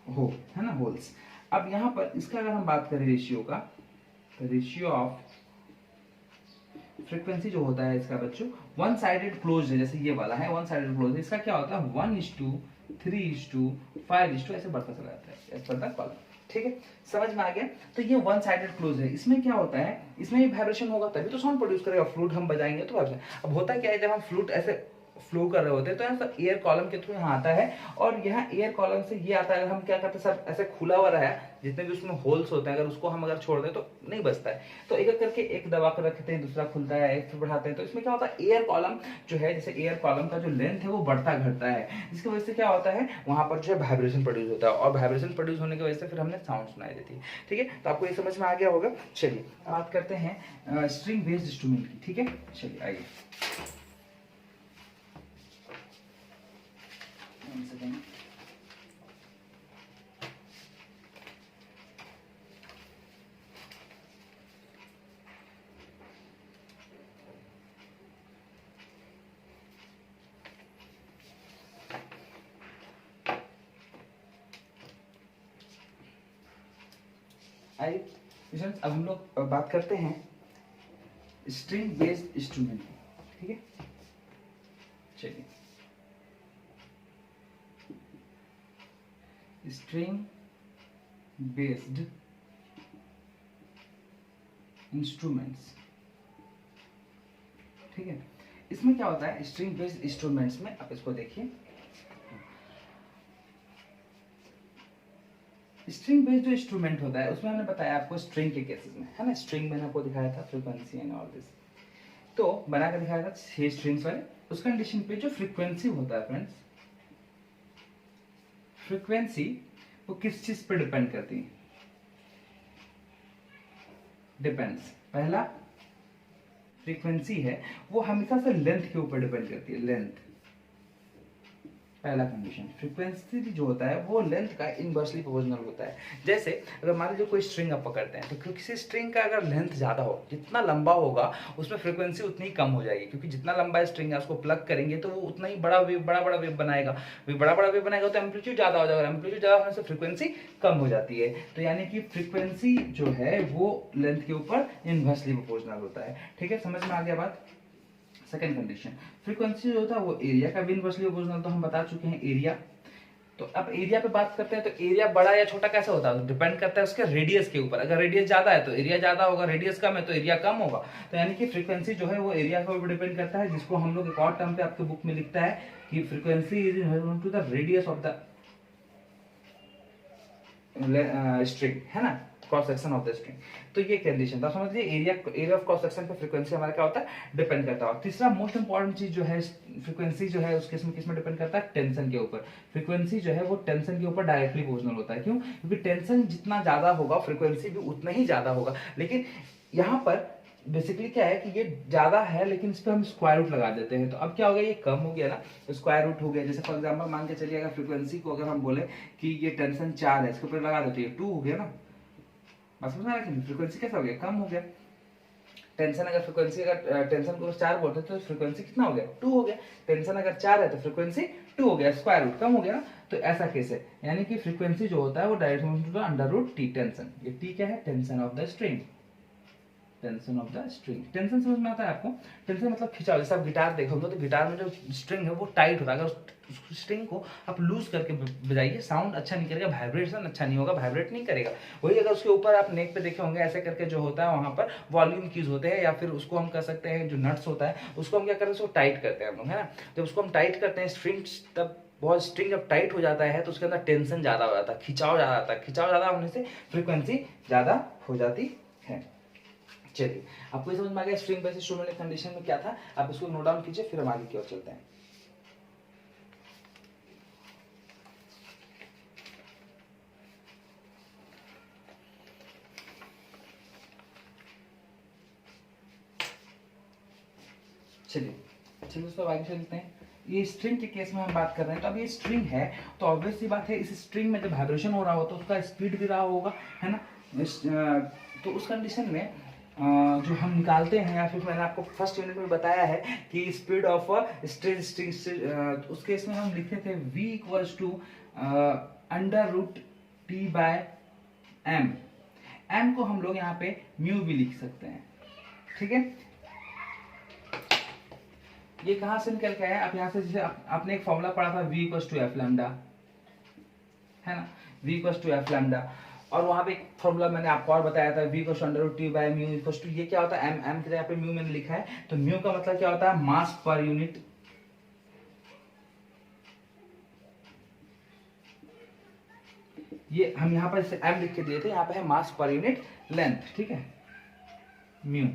[SPEAKER 1] हो, है ना, होल्स। अब यहाँ पर इसका अगर हम बात करें रेशियो का, तो रेशियो ऑफ फ्रीक्वेंसी जो होता है इसका बच्चों, वन साइडेड क्लोज है, जैसे ये वाला है वन साइडेड क्लोज, इसका क्या होता है 1:3:5 ऐसे बढ़ता चला जाता है एज पर द कॉलम, ठीक है, समझ में आ गया। तो ये वन साइडेड क्लोज है, इसमें क्या होता है, इसमें भी वाइब्रेशन होगा तभी तो साउंड प्रोड्यूस करेगा, फ्लूट हम बजाएंगे तो वाइब्रेशन। अब होता क्या है, जब हम फ्लूट ऐसे फ्लो कर रहे होते हैं तो यहाँ सब एयर कॉलम के थ्रू यहाँ आता है, और यहाँ एयर कॉलम से ये आता है, हम क्या करते हैं सब ऐसे खुला हुआ रहा है, जितने भी उसमें होल्स होते हैं, अगर उसको हम अगर छोड़ दें तो नहीं बचता है, तो एक एक करके एक दबा कर रखते हैं, दूसरा खुलता है, एक फिर बढ़ाते हैं, तो इसमें क्या होता है एयर कॉलम जो है, जैसे एयर कॉलम का जो लेंथ है वो बढ़ता घटता है, जिसकी वजह से क्या होता है वहां पर जो है वाइब्रेशन प्रोड्यूस होता है, और वाइब्रेशन प्रोड्यूस होने की वजह से फिर हमने साउंड सुनाई देती है, ठीक है। तो आपको ये समझ में आ गया होगा। चलिए बात करते हैं स्ट्रिंग बेस्ड इंस्ट्रूमेंट की, ठीक है, चलिए आइए। अब हम लोग बात करते हैं स्ट्रिंग बेस्ड इंस्ट्रूमेंट, ठीक है, चलिए। स्ट्रिंग बेस्ड इंस्ट्रूमेंट्स, ठीक है, इसमें क्या होता है स्ट्रिंग बेस्ड इंस्ट्रूमेंट्स में, आप इसको देखिए, स्ट्रिंग बेस्ड जो इंस्ट्रूमेंट होता है उसमें हमने बताया आपको स्ट्रिंग के केसेस में, है ना, स्ट्रिंग मैंने आपको दिखाया था फ्रीक्वेंसी एंड ऑल दिस, तो बना कर दिखाया था 6 स्ट्रिंग्स वाले, उस कंडीशन पे जो फ्रीक्वेंसी होता है फ्रेंड्स, फ्रीक्वेंसी वो किस चीज पर डिपेंड करती है, डिपेंड्स, पहला फ्रीक्वेंसी है वो हमेशा से लेंथ के ऊपर डिपेंड करती है, लेंथ, पहला कंडीशन। फ्रीक्वेंसी जो होता है वो लेंथ का इनवर्सली प्रोपोर्शनल होता है। जैसे अगर मान लीजिए कोई स्ट्रिंग आप पकड़ते हैं, तो किसी स्ट्रिंग का अगर लेंथ ज़्यादा हो, जितना लंबा होगा उसमें फ्रीक्वेंसी उतनी ही कम हो जाएगी, क्योंकि जितना लंबा स्ट्रिंग है उसको प्लग करेंगे तो वो उतना ही बड़ा वेव बनाएगा, बड़ा वेव बनाएगा तो एम्पलीट्यूड ज़्यादा हो जाएगा, एम्पलीट्यूड ज़्यादा होने से फ्रीक्वेंसी कम हो जाती है। तो यानी कि फ्रीक्वेंसी जो है वो लेंथ के ऊपर इनवर्सली प्रोपोर्शनल होता है, ठीक है, समझ में आ गया बात। सेकंड कंडीशन, फ्रीक्वेंसी जो होता है वो एरिया का भी इनवर्सली प्रोपोर्शनल, तो हम बता चुके हैं एरिया। तो अब एरिया पे बात करते हैं, तो एरिया बड़ा या छोटा कैसे होता है, तो डिपेंड करता है उसके रेडियस के ऊपर, अगर रेडियस ज्यादा है तो एरिया ज्यादा होगा, रेडियस कम है तो एरिया कम होगा। तो यानी कि फ्रीक्वेंसी जो है वो एरिया के ऊपर डिपेंड करता है, जिसको हम लोग एक और टर्म पे आपके बुक में लिखता है कि frequency is equal to the radius of the string, है ना, cross section of the string. तो ये कंडीशन था, समझ लीजिए एरिया ऑफ क्रॉस सेक्शन पे फ्रीक्वेंसी हमारा क्या होता है, डिपेंड करता है। तीसरा मोस्ट इंपॉर्टेंट चीज जो है फ्रीक्वेंसी जो है उसके किस में डिपेंड करता है, टेंशन के ऊपर। फ्रीक्वेंसी जो है वो टेंशन के ऊपर डायरेक्टली प्रोपोर्शनल होता है, क्यों, क्योंकि टेंशन जितना ज्यादा होगा फ्रीक्वेंसी भी उतना ही ज्यादा होगा। लेकिन यहाँ पर बेसिकली क्या है कि ये ज्यादा है लेकिन इस पर हम स्क्वायर रूट लगा देते हैं, तो अब क्या हो गया, ये कम हो गया ना, तो स्क्वायर रूट हो गया। जैसे फॉर एग्जांपल मान के चलिए अगर फ्रीक्वेंसी को अगर हम बोले कि ये टेंशन 4 है, इसके ऊपर लगा देते हैं 2 हो गया ना, बस समझ आ रहा है, फ्रीक्वेंसी कैसा हो गया, कम हो गया। टेंशन अगर फ्रीक्वेंसी अगर टेंशन को 4 बोलते तो फ्रीक्वेंसी कितना हो गया, 2 हो गया। टेंशन अगर 4 है तो फ्रीक्वेंसी 2 हो गया, स्क्वायर रूट कम हो गया ना। तो ऐसा केस है, यानी कि फ्रीक्वेंसी जो होता है वो direct to the under root T tension. ये टी क्या है, tension of the string, tension of the string. Tension समझ में आता है आपको, टेंशन मतलब खिंचाव। जैसे आप गिटार देखोगे तो गिटार में जो स्ट्रिंग है वो टाइट होता है, अगर उस स्ट्रिंग को आप लूज करके बजाइए साउंड अच्छा नहीं करेगा, वाइब्रेशन अच्छा नहीं होगा, वाइब्रेट नहीं करेगा। वही अगर उसके ऊपर आप नेक पे देखे होंगे ऐसे करके जो होता है वहां पर वॉल्यूम कीज होते हैं, या फिर उसको हम कह सकते हैं जो नट्स होता है उसको हम क्या करते हैं, उसको टाइट करते हैं हम लोग, है ना। जब उसको हम टाइट करते हैं स्ट्रिंग, तब बहुत स्ट्रिंग जब टाइट हो जाता है तो उसके अंदर टेंशन ज्यादा हो जाता है, खिंचाव ज्यादा आता है, खिंचाव ज्यादा होने से फ्रीक्वेंसी ज्यादा हो जाती है। चलिए, आपको ये समझ में आ गया स्ट्रिंग बेस इंस्ट्रूमेंट कंडीशन में क्या था, आप इसको नोट डाउन कीजिए, फिर हम आगे की ओर चलते हैं। चलिए दोस्तों आगे चलते हैं। ये स्ट्रिंग के केस में हम बात कर रहे हैं, तो अब ये स्ट्रिंग है तो ऑब्वियस सी बात है इस स्ट्रिंग में जब वाइब्रेशन हो रहा हो तो उसका स्पीड भी रहा होगा, है ना। तो उस कंडीशन में जो हम निकालते हैं, या फिर मैंने आपको फर्स्ट यूनिट में बताया है कि स्पीड ऑफ स्ट्रेट स्ट्रिंग, उस केस में हम लिखते थे v equals to √t/m। m को हम लोग यहाँ पे म्यू भी लिख सकते हैं, ठीक है। ये कहाँ से निकल के आया, आप यहाँ से जैसे आपने एक फॉर्मूला पढ़ा था v equals to F lambda, है ना, v equals to F lambda, और वहां पे एक फॉर्मूला मैंने आपको और बताया था v equals to √t/μ equals to, ये क्या होता है m की जगह पे म्यू मैंने लिखा है, तो म्यू का मतलब क्या होता है मास पर यूनिट, ये हम यहाँ पर जैसे m लिख के दिए थे, यहाँ पे है मास पर यूनिट लेंथ, ठीक है, mu,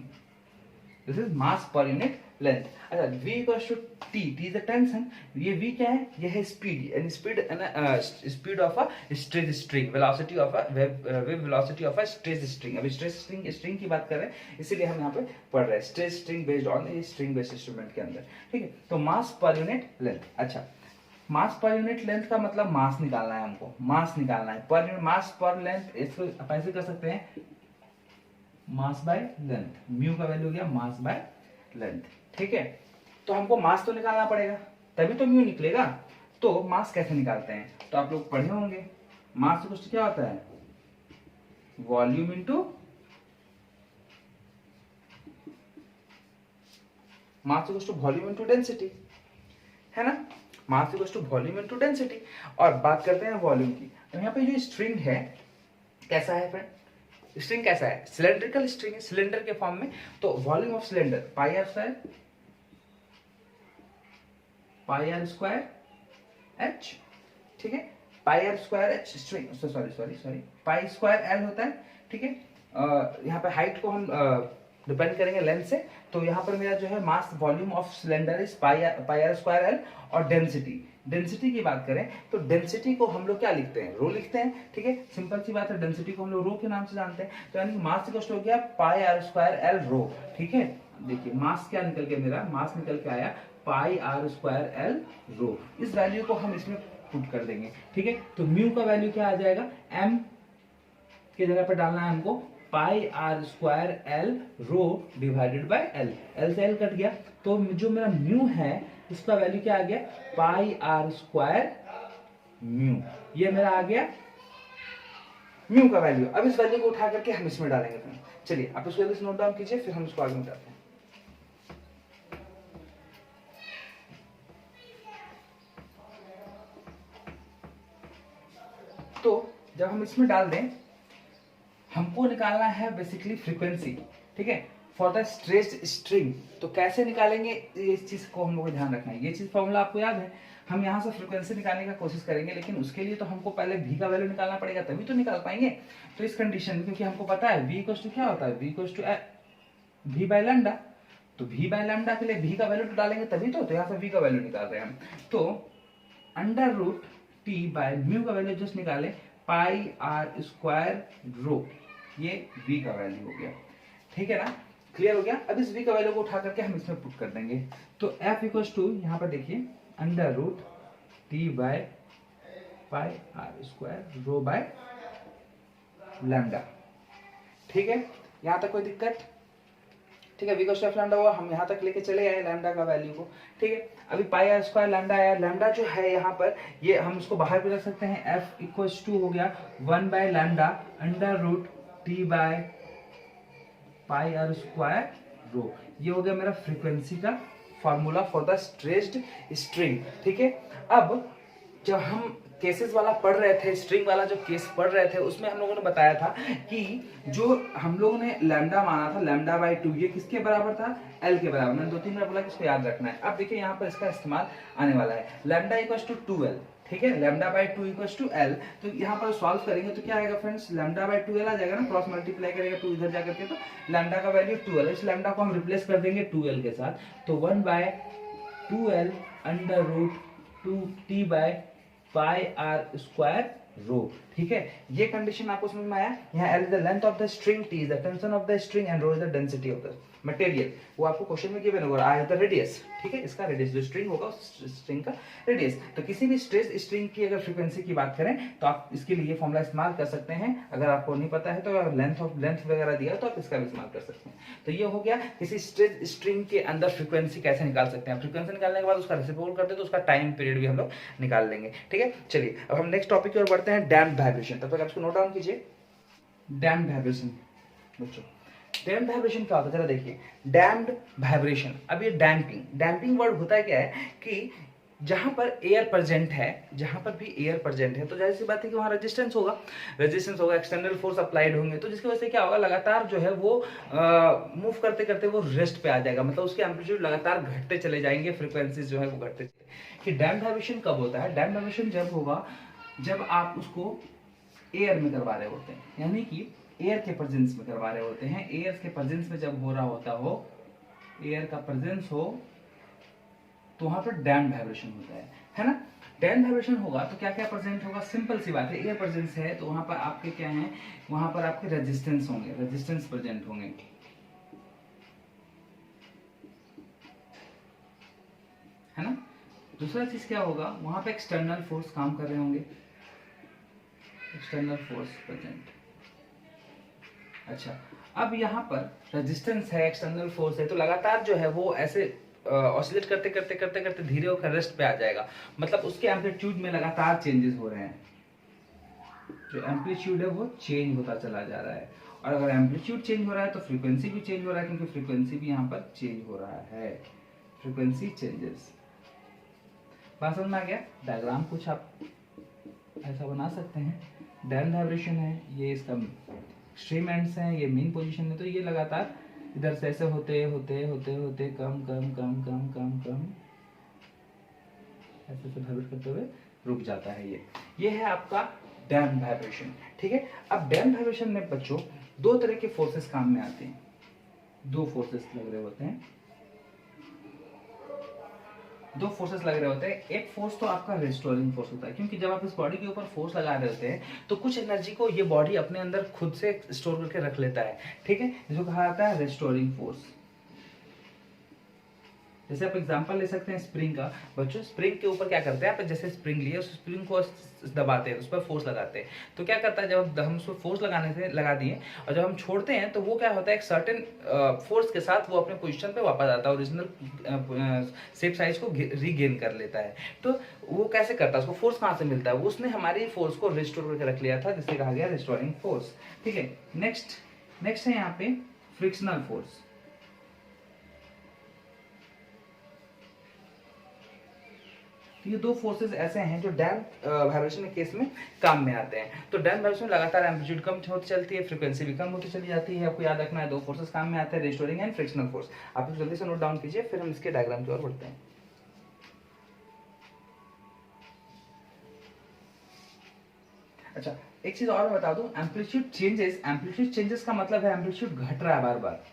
[SPEAKER 1] this is mass per unit length. अच्छा, v equals to t is the tension, ये v क्या है, ये है स्पीड, यानी speed of a straight string, velocity of a wave velocity of a straight string. अभी स्ट्रेट स्ट्रिंग की बात कर रहे हैं, इसीलिए हम यहाँ पे पढ़ रहे हैं straight string based on string based instrument के अंदर, ठीक है। तो मास पर यूनिट लेंथ, अच्छा मास पर यूनिट लेंथ का मतलब मास निकालना है हमको, मास निकालना है पर यूनिट, मास पर लेंथ, इसको आप ऐसे कर सकते हैं मास बाय लेंथ, म्यू का वैल्यू हो गया मास बाय लेंथ, ठीक है। तो हमको मास तो निकालना पड़ेगा तभी तो म्यू निकलेगा, तो मास कैसे निकालते हैं, तो आप लोग पढ़े होंगे मास कुछ क्या होता है, volume into mass equals to volume into density, है ना, mass equals to volume into density. और बात करते हैं वॉल्यूम की, तो यहाँ पे जो स्ट्रिंग है कैसा है फ्रेंड, स्ट्रिंग कैसा है, सिलेंड्रिकल स्ट्रिंग है, सिलेंडर के फॉर्म में, तो volume of cylinder pi are square h, ठीक है, pi are square h string, sorry pi square L होता है, ठीक है। यहाँ पे हाइट को हम डिपेंड करेंगे लेंथ से, तो यहाँ पर मेरा जो है mass volume of cylinder is pi are square L, और डेंसिटी की बात करें तो डेंसिटी को हम लोग क्या लिखते हैं, रो लिखते हैं, ठीक है, सिंपल सी बात है, डेंसिटी को हम लोग रो के नाम से जानते हैं, तो यानी कि मास इक्वल हो गया पाई आर स्क्वायर एल रो, ठीक है। देखिए मास क्या निकल के, मेरा मास निकल के आया पाई आर स्क्वायर एल रो, इस वैल्यू को हम इसमें पुट कर देंगे, ठीक है। तो म्यू का वैल्यू क्या आ जाएगा, एम की जगह पर डालना है हमको pi are square L rho divided by L, L से एल कट गया, तो जो मेरा म्यू है इसका वैल्यू क्या आ गया, पाई आर स्क्वायर म्यू, ये मेरा आ गया म्यू का वैल्यू। अब इस वैल्यू को उठा करके हम इसमें डालेंगे, चलिए आप इसको नोट डाउन कीजिए, फिर हम इसको आगे मिटाते हैं। तो जब हम इसमें डाल दें, हमको निकालना है बेसिकली फ्रीक्वेंसी, ठीक है, फॉर द स्ट्रेच्ड स्ट्रिंग। तो कैसे निकालेंगे, इस चीज को हम लोग को ध्यान रखना है, ये चीज फॉर्मूला आपको याद है, हम यहाँ से फ्रीक्वेंसी निकालने का कोशिश करेंगे, लेकिन उसके लिए तो हमको पहले v का वैल्यू निकालना पड़ेगा, तभी तो निकाल पाएंगे। तो इस कंडीशन में क्योंकि हमको पता है v इक्वल्स टू क्या होता है, v equals to v by lambda, तो v बाय लैम्डा के लिए v का वैल्यू तो डालेंगे तभी तो यहाँ से v का वैल्यू निकाल रहे हैं हम, तो under root t by mu का वैल्यू जस्ट निकाले पाई आर स्क्वायर रो, ये v का वैल्यू हो गया, ठीक है ना, क्लियर हो गया। अब इस v का वैल्यू को उठा करके हम इसमें पुट कर देंगे, तो f इक्वल्स टू यहाँ पर देखिए under root t by pi are square rho by lambda, ठीक है, यहाँ तक कोई दिक्कत, ठीक है, v equals to F lambda हुआ, हम यहाँ तक लेके चले आए लैम्डा का वैल्यू को, ठीक है। अभी पाई आर स्क्वायर लैम्डा आया, लैम्डा जो है यहाँ पर ये हम इसको बाहर भी रख सकते हैं, f इक्वल्स टू हो गया 1 by lambda under root t by pi are square rho, ये हो गया मेरा फ्रीक्वेंसी का formula for the stretched string, ठीक है। अब जब हम केसेस वाला पढ़ रहे थे, स्ट्रिंग वाला जो केस पढ़ रहे थे, उसमें हम लोगों ने बताया था कि जो हम लोगों ने लैम्डा माना था लैम्डा बाय 2, ये किसके बराबर था, एल के बराबर, मैंने 2-3 बार बोला कि इसको याद रखना है। अब देखिए यहाँ पर इसका इस्तेमाल आने वाला है, लैम्डा इक्वल्स टू 2L, ठीक है, lambda by 2 equals to L. तो यहाँ पर सॉल्व करेंगे तो क्या आएगा फ्रेंड्स, लैम्डा बाय 2 एल आ जाएगा ना, क्रॉस मल्टीप्लाई करेगा 2 इधर जाकर के, तो लैम्डा का वैल्यू 2 एल, इस लैम्डा को हम रिप्लेस कर देंगे 2 एल के साथ, तो 1 by 2 L under root 2 T by pi are square rho. ठीक है, ये कंडीशन आपको समझ में आया। यहाँ L is the length of the string, T is the tension of the string and rho is the density of the material. वो आपको क्वेश्चन में गिवन होगा, आर इज द रेडियस। ठीक है, इसका रेडियस जो स्ट्रिंग होगा उस स्ट्रिंग का रेडियस। तो किसी भी स्ट्रेस स्ट्रिंग की अगर फ्रीक्वेंसी की बात करें तो आप इसके लिए फॉर्मूला इस्तेमाल कर सकते हैं। अगर आपको नहीं पता है तो लेंथ वगैरह दिया तो आप इसका भी इस्तेमाल कर सकते हैं। तो ये हो गया किसी स्ट्रेस स्ट्रिंग के अंदर फ्रीक्वेंसी कैसे निकाल सकते हैं। फ्रीक्वेंसी निकालने के बाद उसका रेसिप्रोकल करते हैं तो उसका टाइम पीरियड भी हम लोग निकाल लेंगे। ठीक है, चलिए अब हम नेक्स्ट टॉपिक की ओर बढ़ते हैं, डैम्प्ड वाइब्रेशन। तब तक आप इसको नोट डाउन कीजिए, डैम्प्ड वाइब्रेशन। बच्चों डैम्प्ड वाइब्रेशन क्या होता है, जरा देखिए, डैम्प्ड वाइब्रेशन। अब ये डैम्पिंग वर्ड होता है क्या है कि जहां पर एयर प्रेजेंट है, जहां पर भी एयर प्रेजेंट है तो जाहिर सी बात है कि वहां रेजिस्टेंस होगा, एक्सटर्नल फोर्स अप्लाइड होंगे, तो जिसकी वजह से क्या होगा, लगातार जो है वो मूव करते करते वो रेस्ट पे आ जाएगा, मतलब उसके एम्पलीट्यूड लगातार घटते चले जाएंगे, फ्रीक्वेंसीज जो है वो घटते चले। कि डैम्प्ड वाइब्रेशन कब होता है, डैम्प्ड वाइब्रेशन जब होगा जब आप उसको एयर में करवा रहे होते हैं, यानी कि एयर के प्रेजेंस में करवा रहे होते हैं। एयर के प्रेजेंस में जब हो रहा होता हो, एयर का प्रेजेंस हो तो वहां पर डैम्प्ड वाइब्रेशन होता है ना। डैम्प्ड वाइब्रेशन होगा तो क्या क्या प्रेजेंट होगा, सिंपल सी बात है, एयर प्रेजेंस है तो वहां पर आपके क्या है, वहां पर आपके रेजिस्टेंस होंगे, रेजिस्टेंस प्रेजेंट होंगे, है ना। दूसरा चीज क्या होगा, वहां पे एक्सटर्नल फोर्स काम कर रहे होंगे, एक्सटर्नल फोर्स प्रेजेंट। अच्छा, अब यहाँ पर रेजिस्टेंस है, एक्सटर्नल फोर्स है, तो लगातार जो है वो ऐसे ऑसिलेट करते करते करते करते धीरे होकर रेस्ट पे आ जाएगा, मतलब उसके एम्पलीट्यूड में लगातार चेंजेस हो रहे हैं, जो एम्पलीट्यूड है वो चेंज होता चला जा रहा है। और अगर एम्पलीट्यूड चेंज हो रहा है तो फ्रीक्वेंसी भी चेंज हो रहा है, क्योंकि फ्रीक्वेंसी भी यहाँ पर चेंज हो रहा है, फ्रीक्वेंसी चेंजेस। बात समझ में आ गया। डायग्राम कुछ आप ऐसा बना सकते हैं, डैम्प्ड वाइब्रेशन है, ये इसका एक्सट्रीम एंड्स हैं, ये मेन पोजीशन है, तो ये लगातार इधर से ऐसे होते होते होते होते कम कम कम कम कम कम ऐसे से वाइब्रेट करते हुए रुक जाता है। ये है आपका डैम्प्ड वाइब्रेशन। ठीक है, अब डैम्प्ड वाइब्रेशन में बच्चों दो तरह के फोर्सेस काम में आते हैं, दो फोर्सेस लग रहे होते हैं, दो फोर्सेस लग रहे होते हैं। एक फोर्स तो आपका रेस्टोरिंग फोर्स होता है, क्योंकि जब आप इस बॉडी के ऊपर फोर्स लगा रहे होते हैं तो कुछ एनर्जी को ये बॉडी अपने अंदर खुद से स्टोर करके रख लेता है। ठीक है, जो कहा जाता है रेस्टोरिंग फोर्स। जैसे आप एग्जांपल ले सकते हैं स्प्रिंग का। बच्चों स्प्रिंग के ऊपर क्या करते हैं, आप जैसे स्प्रिंग लिए उस स्प्रिंग को दबाते हैं, उस पर फोर्स लगाते हैं, तो क्या करता है, जब हम उसको फोर्स लगाने से लगा दिए और जब हम छोड़ते हैं तो वो क्या होता है, एक सर्टेन फोर्स के साथ वो अपने पोजीशन पे वापस आता है, ओरिजिनल शेप साइज को रीगेन कर लेता है। तो वो कैसे करता है, उसको फोर्स कहाँ से मिलता है, उसने हमारी फोर्स को रिस्टोर करके रख लिया था, जिसे कहा गया रिस्टोरिंग फोर्स। ठीक है, नेक्स्ट है यहाँ पे फ्रिक्शनल फोर्स। तो ये दो फोर्सेस ऐसे हैं जो डैम्प्ड वाइब्रेशन के केस में काम में आते हैं। तो डैम्प्ड वाइब्रेशन में लगातार एम्पलीट्यूड कम होती चलती है, फ्रीक्वेंसी भी कम होती चली जाती है। आपको याद रखना है दो फोर्सेस काम में आते हैं, रिस्टोरिंग एंड फ्रिक्शनल फोर्स। आप जल्दी से नोट डाउन कीजिए, फिर हम इसके डायग्राम की ओर बढ़ते हैं। अच्छा, एक चीज और बता दूं, एम्पलीट्यूड चेंजेस का मतलब है एम्पलीट्यूड घट रहा है बार बार,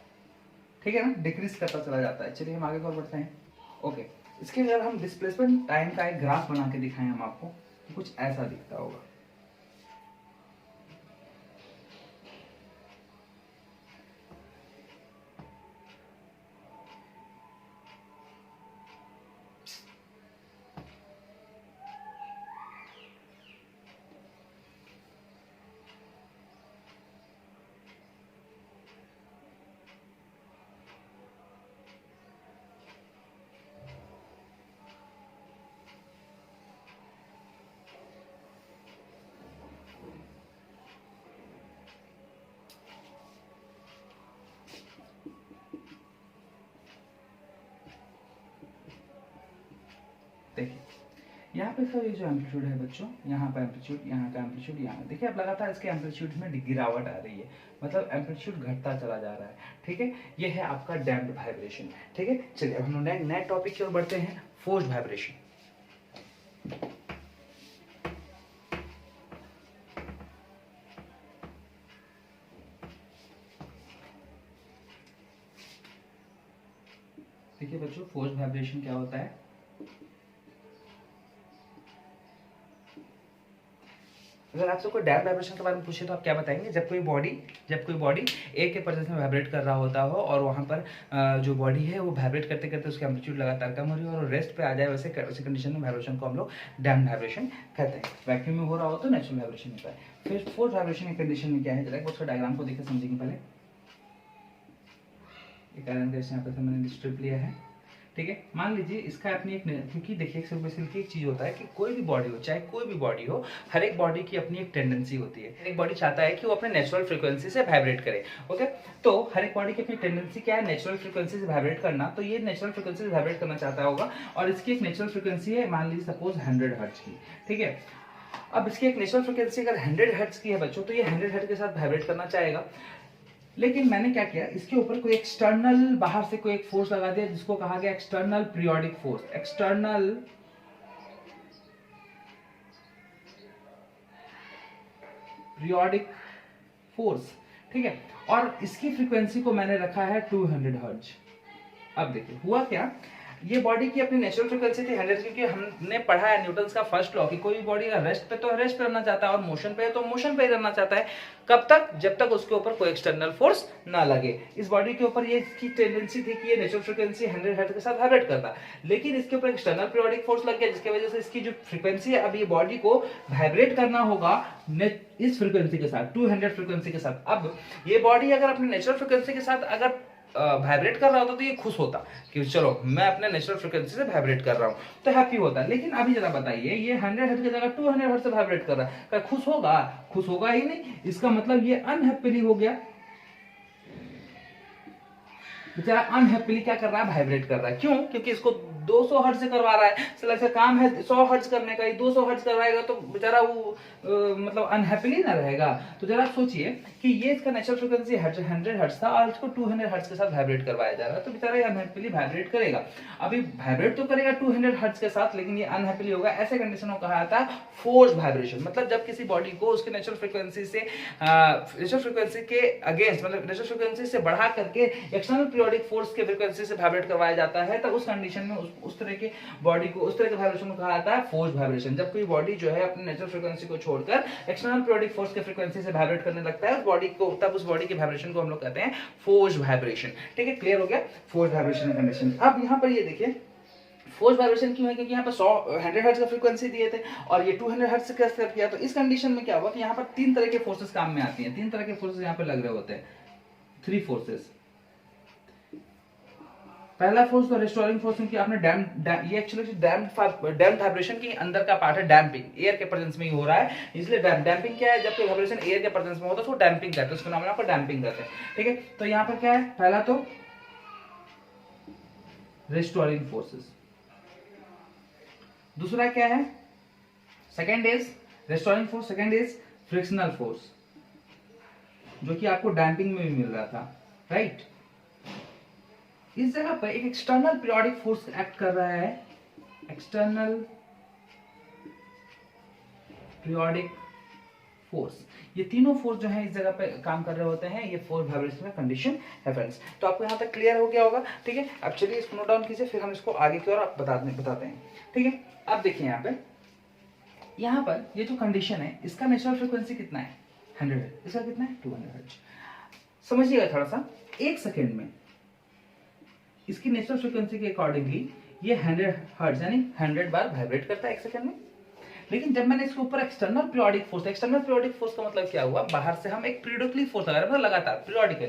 [SPEAKER 1] ठीक है ना, डिक्रीज करता चला जाता है। चलिए हम आगे और बढ़ते हैं। ओके, इसके लिए हम डिस्प्लेसमेंट टाइम का एक ग्राफ बना के दिखाएं हम आपको, तो कुछ ऐसा दिखता होगा। देखिए यहाँ पे सर ये जो एम्पलीट्यूड है बच्चों, यहाँ का एम्पलीट्यूड, यहाँ का एम्पलीट्यूड, यहाँ देखिए अब लगातार इसके एम्पलीट्यूड में गिरावट आ रही है, मतलब एम्पलीट्यूड घटता चला जा रहा है। ठीक है, ये है आपका डैम्प्ड वाइब्रेशन। ठीक है, चलिए अब हम नए टॉपिक की ओर बढ़ते हैं, फोर्स्ड वाइब्रेशन। देखिए बच्चों, फोर्स वाइब्रेशन क्या होता है। अगर आपसे कोई डैम्प वाइब्रेशन के बारे में पूछे तो आप क्या बताएंगे? जब कोई बॉडी ए के प्रेजेंस में वाइब्रेट कर रहा होता हो और वहाँ पर जो बॉडी है वो वाइब्रेट करते करते उसकी एम्पलीट्यूड लगातार कम हो रही हो और रेस्ट पे आ जाए, वैसे कंडीशन में वाइब्रेशन को हम लोग डैम्प वाइब्रेशन कहते हैं। वैक्यूम में हो रहा हो तो नेचुरल वाइब्रेशन होता है। फिर फोर्स वाइब्रेशन की कंडीशन में क्या है, जरा उसका डायग्राम को देखकर समझेंगे। पहले एक आयरन का यहाँ पर मैंने स्ट्रिप लिया है, ठीक है। मान लीजिए इसका अपनी एक, क्योंकि देखिए बेसिकली एक चीज होता है कि कोई भी बॉडी हो, चाहे कोई भी बॉडी हो, हर एक बॉडी की अपनी एक टेंडेंसी होती है। एक बॉडी चाहता है कि वो अपने नेचुरल फ्रीक्वेंसी से वाइब्रेट करे, ओके। तो हर एक बॉडी की अपनी टेंडेंसी क्या है, नेचुरल फ्रीक्वेंसी से वाइब्रेट करना। तो ये नेचुरल फ्रीक्वेंसी से वाइब्रेट करना चाहता होगा और इसकी एक नेचुरल फ्रीक्वेंसी है, मान लीजिए सपोज 100 हर्ट्ज की, ठीक है। अब इसकी एक नेचुरल फ्रीक्वेंसी अगर 100 हर्ट्ज की है बच्चों, तो ये 100 हर्ट्ज के साथ वाइब्रेट करना चाहेगा। लेकिन मैंने क्या किया, इसके ऊपर कोई एक्सटर्नल बाहर से कोई एक फोर्स लगा दिया जिसको कहा गया external periodic force. External periodic force, ठीक है। और इसकी फ्रीक्वेंसी को मैंने रखा है 200 हर्ट्ज। अब देखिए हुआ क्या, ये बॉडी की अपनी नेचुरल फ्रीक्वेंसी थी 100, क्योंकि हमने पढ़ा है न्यूटन का फर्स्ट लॉ कि कोई भी बॉडी का रेस्ट पे तो रेस्ट पे रहना चाहता है और मोशन पे तो मोशन पे ही रहना चाहता है। कब तक? जब तक उसके ऊपर कोई एक्सटर्नल फोर्स ना लगे। इस बॉडी के ऊपर ये इसकी टेंडेंसी थी कि ये नेचुरल फ्रीक्वेंसी 100 हर्ट्ज के साथ वाइब्रेट करता, लेकिन इसके ऊपर एक्सटर्नल पीरियोडिक फोर्स लग गया, जिसकी वजह से इसकी जो फ्रीक्वेंसी है, अब ये बॉडी को वाइब्रेट करना होगा इस फ्रीक्वेंसी के साथ, 200 फ्रीक्वेंसी के साथ। अब ये बॉडी अगर अपने नेचुरल फ्रीक्वेंसी के साथ अगर वाइब्रेट कर रहा होता तो ये खुश होता कि चलो मैं अपने नेचुरल फ्रीक्वेंसी से वाइब्रेट कर रहा हूं, तो हैप्पी होता। लेकिन अभी जरा बताइए, ये 100 हर्ट्ज की जगह 200 हर्ट्ज से वाइब्रेट कर रहा है, क्या खुश होगा? खुश होगा ही नहीं। इसका मतलब ये अनहैप्पीली हो गया, बेचारा अनहैप्पीली क्या कर रहा है, वाइब्रेट कर रहा है। क्यों? क्योंकि इसको 200 हर्ट्ज से करवा रहा है, चला इसका काम है 100 हर्ट्ज करने का, 200 हर्ट्ज करवाएगा तो बेचारा वो मतलब अनहैप्पीली ना रहेगा। तो जरा सोचिए कि ये इसका नेचुरल फ्रीक्वेंसी 100 हर्ट्ज था और इसको 200 हर्ट्ज के साथ वाइब्रेट करवाया जा रहा है, तो बेचारा ये अनहैप्पीली वाइब्रेट करेगा। अभी वाइब्रेट तो करेगा 200 हर्ट्ज के साथ, लेकिन ये अनहैप्पीली होगा। ऐसे कंडीशन को कहा जाता है फोर्स वाइब्रेशन। मतलब जब किसी बॉडी को उसके नेचुरल फ्रीक्वेंसी से नेचुरल फ्रीक्वेंसी के अगेंस्ट, मतलब नेचुरल फ्रीक्वेंसी से बढ़ा करके एक्सटर्नल पीरियोडिक फोर्स के फ्रीक्वेंसी से वाइब्रेट करवाया जाता है, तो उस कंडीशन में उस तरह के बॉडी को, उस तरह के वाइब्रेशन को कहा जाता है फोर्स वाइब्रेशन। जब कोई बॉडी जो है अपने नेचुरल फ्रीक्वेंसी को छोड़कर एक्सटर्नल पीरियोडिक फोर्स के फ्रीक्वेंसी से वाइब्रेट करने लगता है उस बॉडी को, तब उस बॉडी के वाइब्रेशन को हम लोग कहते हैं फोर्स वाइब्रेशन। ठीक है, क्लियर हो गया फोर्स वाइब्रेशन कंडीशन। अब यहाँ पर ये देखिए फोर्स वाइब्रेशन क्यों है, क्योंकि यहाँ पर 100 हर्ट्ज का फ्रीक्वेंसी दिए थे और ये 200 हर्ट्ज से कैसे किया। तो इस कंडीशन में क्या हुआ कि यहाँ पर 3 तरह के फोर्सेस काम में आती हैं, 3 तरह के फोर्सेस यहाँ पर लग रहे होते हैं, 3 फोर्सेस। पहला फोर्स तो रेस्टोरिंग फोर्स, क्योंकि आपने ये एक्चुअली डैम्प वाइब्रेशन की अंदर का पार्ट है। डैम्पिंग एयर के प्रेजेंस में ही हो रहा है, इसलिए डैम्पिंग क्या है, जब कोई वाइब्रेशन एयर के प्रेजेंस में होता है तो डैम्पिंग करते हैं, उसको नाम आपको डैम्पिंग करते हैं। ठीक है, तो यहाँ पर क्या है, पहला तो रेस्टोरिंग फोर्सेस, दूसरा क्या है, second is restoring force, second is frictional force, जो कि आपको डैम्पिंग में भी मिल रहा था, राइट। इस जगह पर एक एक्सटर्नल पीरियोडिक फोर्स एक्ट कर रहा है, एक्सटर्नल पीरियोडिक फोर्स। ये तीनों फोर्स जो है इस जगह पे काम कर रहे होते हैं, ये फोर्स वाइब्रेशन का कंडीशन है फ्रेंड्स। तो आपको यहाँ तक क्लियर हो गया होगा, ठीक है। अब चलिए इसको नोट डाउन कीजिए, फिर हम इसको आगे की ओर बताते हैं, ठीक है। अब देखिए यहाँ पर ये जो कंडीशन है, इसका नेचुरल फ्रीक्वेंसी कितना है, 100 है, इसका कितना है, 200 हर्ट्ज। समझिएगा थोड़ा सा, 1 सेकेंड में इसकी नेचुरल फ्रीक्वेंसी के अकॉर्डिंगली ये 100 हर्ट्ज यानी 100 बार वाइब्रेट करता है 1 सेकंड में। लेकिन जब मैंने इसके ऊपर एक्सटर्नल पीरियोडिक फोर्स का मतलब क्या हुआ, बाहर से हम एक पीरियोडिकली फोर्स लगा रहे हैं, मतलब लगातार पीरियोडिकली।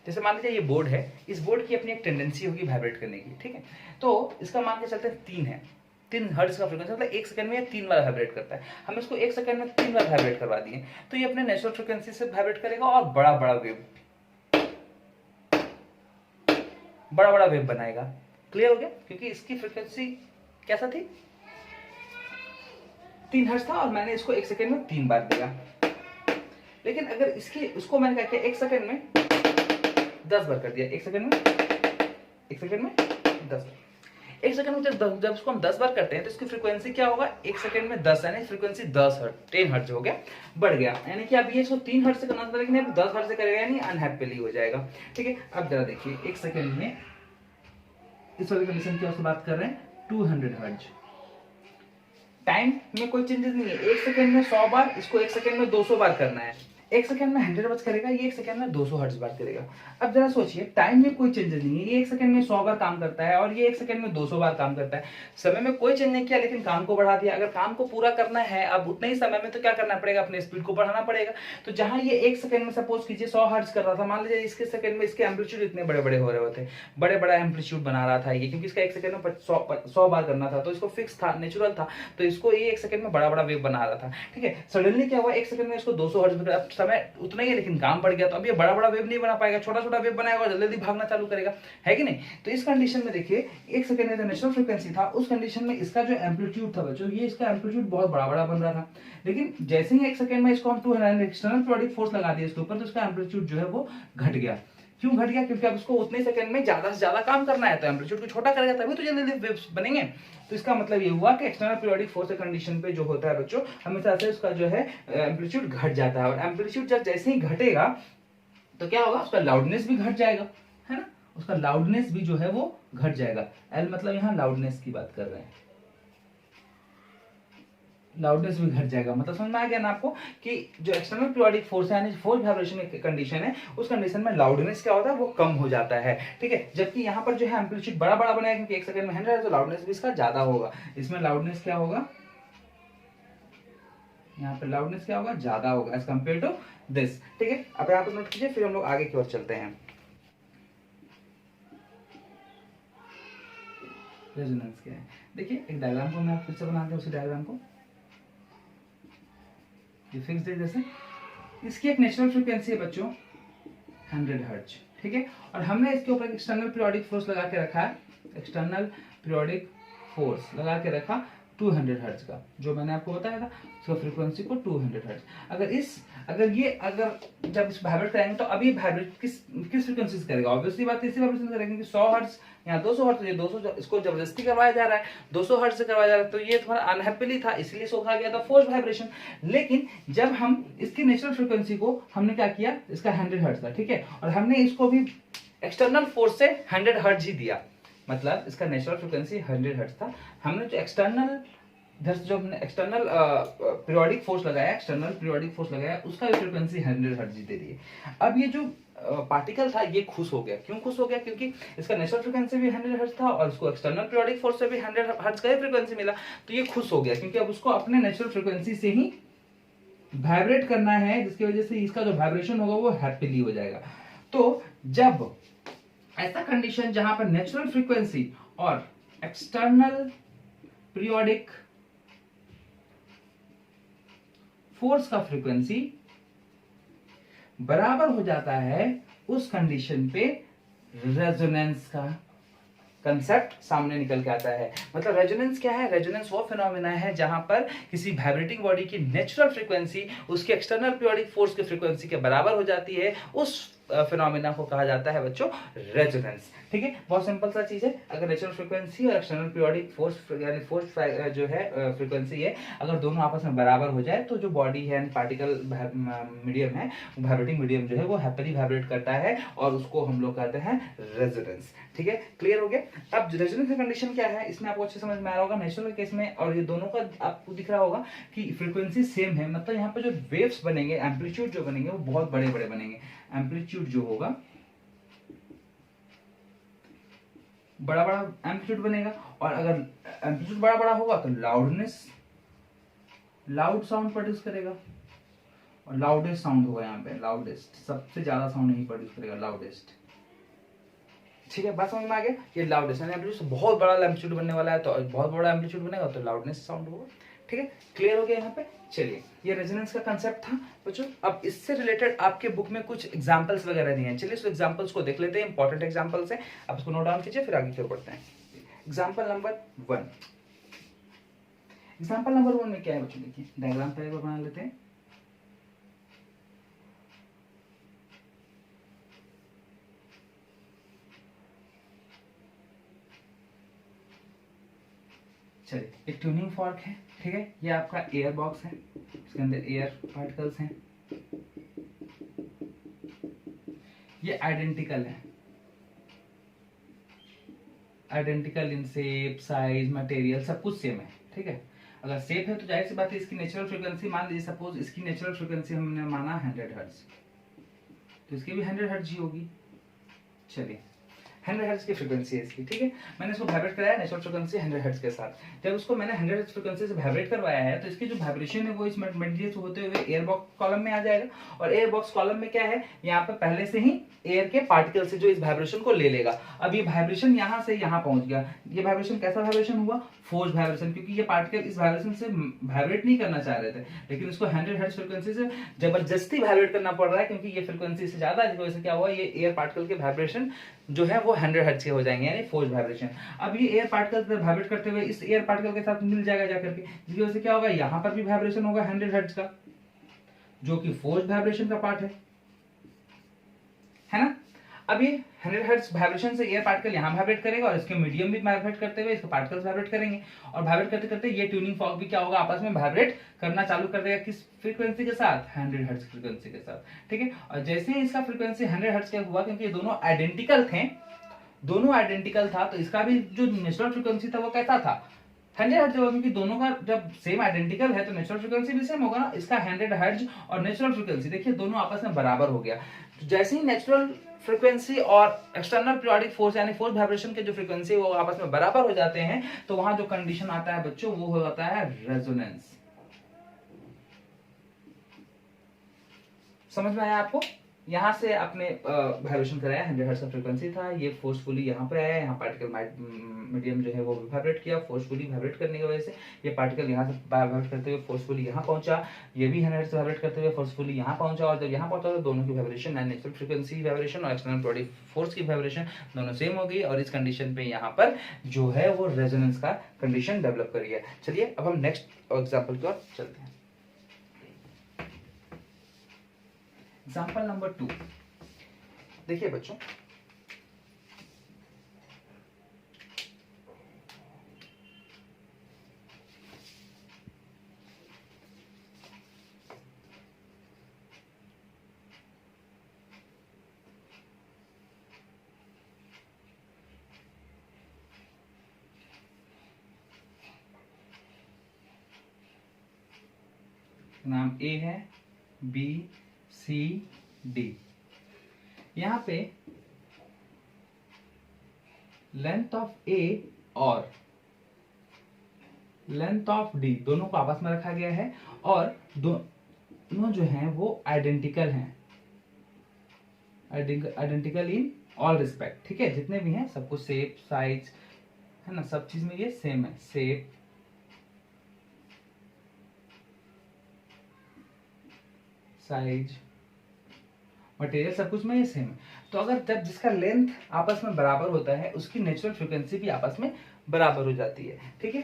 [SPEAKER 1] जैसे मान लीजिए ये बोर्ड है, इस बोर्ड की अपनी एक टेंडेंसी होगी वाइब्रेट करने की, ठीक है। तो इसका मान के चलते हैं 3 है, 3 हर्ट्ज का फ्रीक्वेंसी, मतलब 1 सेकंड में 3 बार वाइब्रेट करता है। हम इसको 1 सेकंड में 3 बार वाइब्रेट करवा दिए, तो ये अपने नेचुरल फ्रीक्वेंसी से वाइब्रेट करेगा और बड़ा बड़ा वेव बनाएगा। क्लियर हो गया, क्योंकि इसकी फ्रीक्वेंसी कैसा थी, 3 हर्ट्ज था और मैंने इसको 1 सेकंड में 3 बार दिया। लेकिन अगर उसको मैंने क्या किया, 1 सेकंड में 10 बार कर दिया, 1 सेकंड में 10 बार। 1 सेकंड में जब उसको हम 10 बार करते हैं तो इसकी फ्रीक्वेंसी क्या होगा, 1 सेकंड में 10 यानी फ्रीक्वेंसी 10 हर्ट्ज हो गया, बढ़ गया। यानी कि अब ये इसको 3 हर्ट्ज से करना था, लेकिन अब 10 हर्ट्ज से करेगा यानी अनहैप्पीली हो जाएगा, ठीक है। अब जरा देखिए 1 सेकंड में इस वाली कंडीशन की उससे बात कर रहे हैं 200 हर्ट्ज। टाइम में कोई चेंजेस नहीं है, 1 सेकंड में 100 बार, इसको 1 सेकंड में 200 बार करना है। 1 सेकंड में 100 हर्ट्ज करेगा, ये 1 सेकंड में 200 हर्ट्ज बार करेगा। अब जरा सोचिए, टाइम में कोई चेंजेस नहीं है, ये 1 सेकंड में 100 बार काम करता है और ये 1 सेकंड में 200 बार काम करता है। समय में कोई चेंज नहीं किया, लेकिन काम को बढ़ा दिया। अगर काम को पूरा करना है अब उतने ही समय में, तो क्या करना पड़ेगा, अपने स्पीड को बढ़ाना पड़ेगा। तो जहां ये 1 सेकंड में सपोज कीजिए 100 हर्ट्ज कर रहा था, मान लीजिए इसके सेकंड में इसके एम्पलीट्यूड इतने बड़े बड़े हो रहे होते, बड़े बड़ा एम्पलीट्यूड बना रहा था ये, क्योंकि इसका 1 सेकंड में 100 बार करना था, तो इसको फिक्स था, नेचुरल था, तो इसको ये 1 सेकंड में बड़ा बड़ा वेव बना रहा था। ठीक है, सडनली क्या हुआ, 1 सेकंड में इसको 200 हर्ट्ज, अब समय उतना ही है लेकिन काम बढ़ गया, तो अब ये बड़ा बड़ा वेव नहीं बना पाएगा, छोटा छोटा वेव बनाएगा और जल्दी जल्दी भागना चालू करेगा, है कि नहीं। तो इस कंडीशन में देखिए 1 सेकंड में जो नेचुरल फ्रीक्वेंसी था, उस कंडीशन में इसका जो एम्पलीट्यूड था बच्चों, ये इसका एम्पलीट्यूड बहुत बड़ा बड़ा बन रहा था। लेकिन जैसे ही 1 सेकंड में इसको हम 200 एक्सटर्नल पीरियोडिक फोर्स लगा दिए इसके ऊपर, तो इसका एम्पलीट्यूड जो है वो घट गया। क्यों घट गया, क्योंकि अब उसको उतने सेकंड में ज्यादा से ज्यादा काम करना है, तो एम्पलीट्यूड को छोटा करेगा तभी तो जल्दी जल्दी वेव्स बनेंगे। तो इसका मतलब ये हुआ कि एक्सटर्नल पीरियोडिक फोर्स के कंडीशन पे जो होता है बच्चों, हमेशा से उसका जो है एम्पलीट्यूड घट जाता है, और एम्पलीट्यूड जब जैसे ही घटेगा तो क्या होगा, उसका लाउडनेस भी घट जाएगा, है ना, उसका लाउडनेस भी जो है वो घट जाएगा। एल मतलब यहाँ लाउडनेस की बात कर रहे हैं, लाउडनेस भी घट जाएगा। मतलब समझ में आ गया ना आपको कि जो एक्सटर्नल पीरियोडिक फोर्स है, यानी फोर्स वाइब्रेशन की कंडीशन है, उस कंडीशन में लाउडनेस क्या होता है, वो कम हो जाता है। ठीक है, जबकि यहाँ पर जो है एम्पलीट्यूड बड़ा बड़ा बनेगा, क्योंकि 1 सेकंड में 100 है, तो लाउडनेस भी इसका ज्यादा होगा। इसमें लाउडनेस क्या होगा, यहाँ पे लाउडनेस क्या होगा, ज्यादा होगा एज कंपेयर टू दिस। ठीक है, अब यहाँ पर नोट कीजिए, फिर हम लोग आगे की ओर चलते हैं। रेजोनेंस क्या है, देखिए एक डायग्राम को मैं फिर से बनाते हैं, उसी डायग्राम को, ये फिक्स्ड है जैसे, इसकी एक नेचुरल फ्रीक्वेंसी है बच्चों 100 हर्ट्ज। ठीक है, और हमने इसके ऊपर एक्सटर्नल पीरियोडिक फोर्स लगा के रखा है, एक्सटर्नल पीरियोडिक फोर्स लगा के रखा 200 हर्ट्ज का, जो मैंने आपको बताया था, उसका फ्रीक्वेंसी को 200 हर्ट्ज। अगर जब इस वाइब्रेट करेंगे, तो अभी वाइब्रेट किस फ्रीक्वेंसी से करेगा, ऑब्वियसली बात इसी वाइब्रेशन से करेंगे, कि 100 हर्ट्ज यहाँ 200 हर्ट्ज, ये 200 इसको जबरदस्ती करवाया जा रहा है, 200 हर्ट्ज से करवाया जा रहा है, तो ये थोड़ा अनहैप्पीली था, इसलिए इसको कहा गया था फोर्स वाइब्रेशन। लेकिन जब हम इसकी नेचुरल फ्रीक्वेंसी को हमने क्या किया, इसका 100 हर्ट्ज था, ठीक है, और हमने इसको भी एक्सटर्नल फोर्स से 100 हर्ट्ज ही दिया, मतलब इसका नेचुरल फ्रीक्वेंसी 100 हर्ट्ज था। हमने जो एक्सटर्नल पीरियोडिक फोर्स लगाया, उसका फ्रीक्वेंसी 100 हर्ट्ज दे दी है। अब ये जो पार्टिकल था ये खुश हो गया, क्यों खुश हो गया, क्योंकि इसका नेचुरल फ्रीक्वेंसी भी 100 हर्ट्ज था और इसको एक्सटर्नल पीरियोडिक फोर्स से भी 100 हर्ट्ज का ही फ्रीक्वेंसी मिला, तो ये खुश हो गया, क्योंकि अब उसको अपने नेचुरल फ्रीक्वेंसी से ही वाइब्रेट करना है, जिसकी वजह से इसका जो वाइब्रेशन होगा वो हैप्पीली हो जाएगा। तो जब ऐसा कंडीशन जहां पर नेचुरल फ्रीक्वेंसी और एक्सटर्नल पीरियोडिक फोर्स का फ्रीक्वेंसी बराबर हो जाता है, उस कंडीशन पे रेजोनेंस का कंसेप्ट सामने निकल के आता है। मतलब रेजोनेंस क्या है, रेजोनेंस वो फिनोमेना है जहां पर किसी वाइब्रेटिंग बॉडी की नेचुरल फ्रीक्वेंसी उसके एक्सटर्नल पीरियोडिक फोर्स की फ्रीक्वेंसी के बराबर हो जाती है, उस फिनोमेना को कहा जाता है बच्चों रेजोनेंस। ठीक है, बहुत सिंपल सा चीज है, अगर नेचुरल फ्रीक्वेंसी और एक्सटर्नल पीरियोडिक फोर्स यानी फोर्स जो है फ्रीक्वेंसी है, अगर दोनों आपस में बराबर हो जाए, तो जो बॉडी है पार्टिकल मीडियम है, वाइब्रेटिंग मीडियम जो है वो हैप्पीली वाइब्रेट करता है, और उसको हम लोग कहते हैं रेजोनेंस। ठीक है, क्लियर हो गया। अब रेजोनेंस की कंडीशन क्या है, इसमें आपको अच्छे समझ में आ रहा होगा, नेचुरल केस में और ये दोनों का आपको दिख रहा होगा कि फ्रीक्वेंसी सेम है, मतलब यहाँ पे जो वेव्स बनेंगे, एम्पलीट्यूड जो बनेंगे वो बहुत बड़े बड़े बनेंगे, एम्पलीट्यूड जो होगा बड़ा बड़ा एम्पलीट्यूड बनेगा, और अगर एम्पलीट्यूड बड़ा बड़ा होगा तो लाउड साउंड प्रोड्यूस करेगा, और लाउडेस्ट साउंड होगा यहाँ पे, लाउडेस्ट सबसे ज्यादा साउंड नहीं प्रोड्यूस करेगा, लाउडेस्ट। ठीक है, बात समझ में आ गया, ये लाउडेस्ट एम्पलीट्यूड बहुत बड़ा एम्पलीट्यूड बनने वाला है, तो बहुत बड़ा एम्पलीट्यूड बनेगा तो लाउडनेस साउंड होगा। ठीक है, क्लियर हो गया यहाँ पे। चलिए, ये रेजोनेंस का कंसेप्ट था बच्चों। अब इससे रिलेटेड आपके बुक में कुछ एग्जांपल्स वगैरह दिए हैं, चलिए उस एग्जांपल्स को देख लेते हैं, इंपॉर्टेंट एग्जांपल्स हैं, आप इसको नोट डाउन कीजिए, फिर आगे की ओर बढ़ते हैं। एग्जांपल नंबर 1, एग्जांपल नंबर 1 में क्या है बच्चों, देखिए डायग्राम पहले एक बार बना लेते हैं। चलिए, एक ट्यूनिंग फॉर्क है, ठीक है, ये आपका एयर बॉक्स है, इसके अंदर एयर पार्टिकल्स हैं, ये आइडेंटिकल है, identical in shape, size, material, सब कुछ सेम है, ठीक है। अगर सेफ है तो जाहिर सी बात है इसकी नेचुरल फ्रीक्वेंसी, मान लीजिए सपोज इसकी नेचुरल फ्रीक्वेंसी हमने माना 100 हर्ट्ज, तो इसकी भी 100 हर्ट्ज ही होगी। चलिए 100 हर्ट्ज की फ्रीक्वेंसी है इसकी, ठीक है। मैंने इसको वाइब्रेट कराया नेचुरल फ्रीक्वेंसी 100 हर्ट्ज के साथ। जब उसको मैंने 100 हर्ट्ज फ्रीक्वेंसी से वाइब्रेट करवाया है तो इसकी जो वाइब्रेशन है वो इस मटेरियल से होते हुए एयर बॉक्स कॉलम में आ जाएगा। और एयर बॉक्स कॉलम में क्या है, यहाँ पे पहले से ही एयर के पार्टिकल से जो इस वाइब्रेशन को ले लेगा। अब ये वाइब्रेशन यहाँ से यहाँ पहुंच गया। ये वाइब्रेशन कैसा वाइब्रेशन हुआ, फोर्स वाइब्रेशन, क्योंकि ये पार्टिकल इस वाइब्रेशन से वाइब्रेट नहीं करना चाह रहे थे, लेकिन इसको 100 हर्ट्ज फ्रीक्वेंसी से जबरदस्ती वाइब्रेट करना पड़ रहा है, क्योंकि ये फ्रीक्वेंसी से ज्यादा है, जिसकी वजह से क्या हुआ, ये एयर पार्टिकल के वाइब्रेशन जो है वो 100 हर्ट्ज के हो जाएंगे, यानी फोर्स वाइब्रेशन। अब ये एयर पार्टिकल वाइब्रेट करते हुए इस एयर पार्टिकल के साथ मिल जाएगा जाकर के, जिसकी वजह से क्या होगा, यहाँ पर भी वाइब्रेशन होगा 100 हर्ट्ज का, जो कि फोर्स वाइब्रेशन का पार्ट है ना। अब ये 100 हर्ट्ज वाइब्रेशन से एयर पार्टिकल यहाँ वाइब्रेट करेगा और इसके मीडियम भी वाइब्रेट करते हुए इसके पार्टिकल्स वाइब्रेट करेंगे, और वाइब्रेट करते करते ये ट्यूनिंग फॉर्क भी क्या होगा, आपस में वाइब्रेट करना चालू कर देगा। किस फ्रीक्वेंसी के साथ, 100 हर्ट्ज फ्रीक्वेंसी के साथ, ठीक है। और जैसे ही इसका फ्रीक्वेंसी 100 हर्ट्ज का हुआ, क्योंकि ये दोनों आइडेंटिकल थे, दोनों आइडेंटिकल था, तो इसका भी जो नेचुरल फ्रीक्वेंसी था वो कैसा था, 100 हर्ट्ज होगा, क्योंकि दोनों का जब सेम आइडेंटिकल है तो नेचुरल फ्रीक्वेंसी भी सेम होगा ना। इसका 100 हर्ट्ज और नेचुरल फ्रीक्वेंसी देखिए दोनों आपस में बराबर हो गया। तो जैसे ही नेचुरल फ्रीक्वेंसी और एक्सटर्नल पीरियोडिक फोर्स यानी फोर्स वाइब्रेशन के जो फ्रीक्वेंसी वो आपस में बराबर हो जाते हैं, तो वहां जो कंडीशन आता है बच्चों वो हो जाता है रेजोनेंस। समझ में आया आपको। यहाँ से आपने वाइब्रेशन कराया, 100 हर्ट्ज का फ्रीक्वेंसी था, ये फोर्सफुली यहाँ पे आया, यहाँ पार्टिकल मीडियम जो है वो वाइब्रेट किया, फोर्सफुली वाइब्रेट करने की वजह से ये पार्टिकल यहाँ से वाइब्रेट करते हुए फोर्सफुली यहाँ पहुंचा, ये भी 100 हर्ट्ज से वाइब्रेट करते हुए फोर्सफुली यहाँ पहुंचा, और जब यहाँ पहुंचा तो दोनों की वाइब्रेशन नेचुरल फ्रीक्वेंसी वाइब्रेशन और एक्सटर्नल बॉडी फोर्स की वाइब्रेशन दोनों सेम हो गई, और इस कंडीशन पे यहाँ पर जो है वो रेजोनेंस का कंडीशन डेवलप करी है। चलिए अब हम नेक्स्ट एग्जाम्पल की ओर चलते हैं। एग्जाम्पल नंबर 2 देखिए बच्चों, नाम ए है, बी सी डी। यहां पे लेंथ ऑफ ए और लेंथ ऑफ डी दोनों को आपस में रखा गया है, और दोनों जो हैं वो आइडेंटिकल हैं, आइडेंटिकल इन ऑल रिस्पेक्ट, ठीक है। जितने भी हैं सब कुछ शेप, साइज है ना, सब चीज में ये सेम है, शेप, साइज, मटेरियल, सब कुछ में ये सेम है। तो अगर जब जिसका लेंथ आपस में बराबर होता है उसकी नेचुरल फ्रीक्वेंसी भी आपस में बराबर हो जाती है, ठीक है।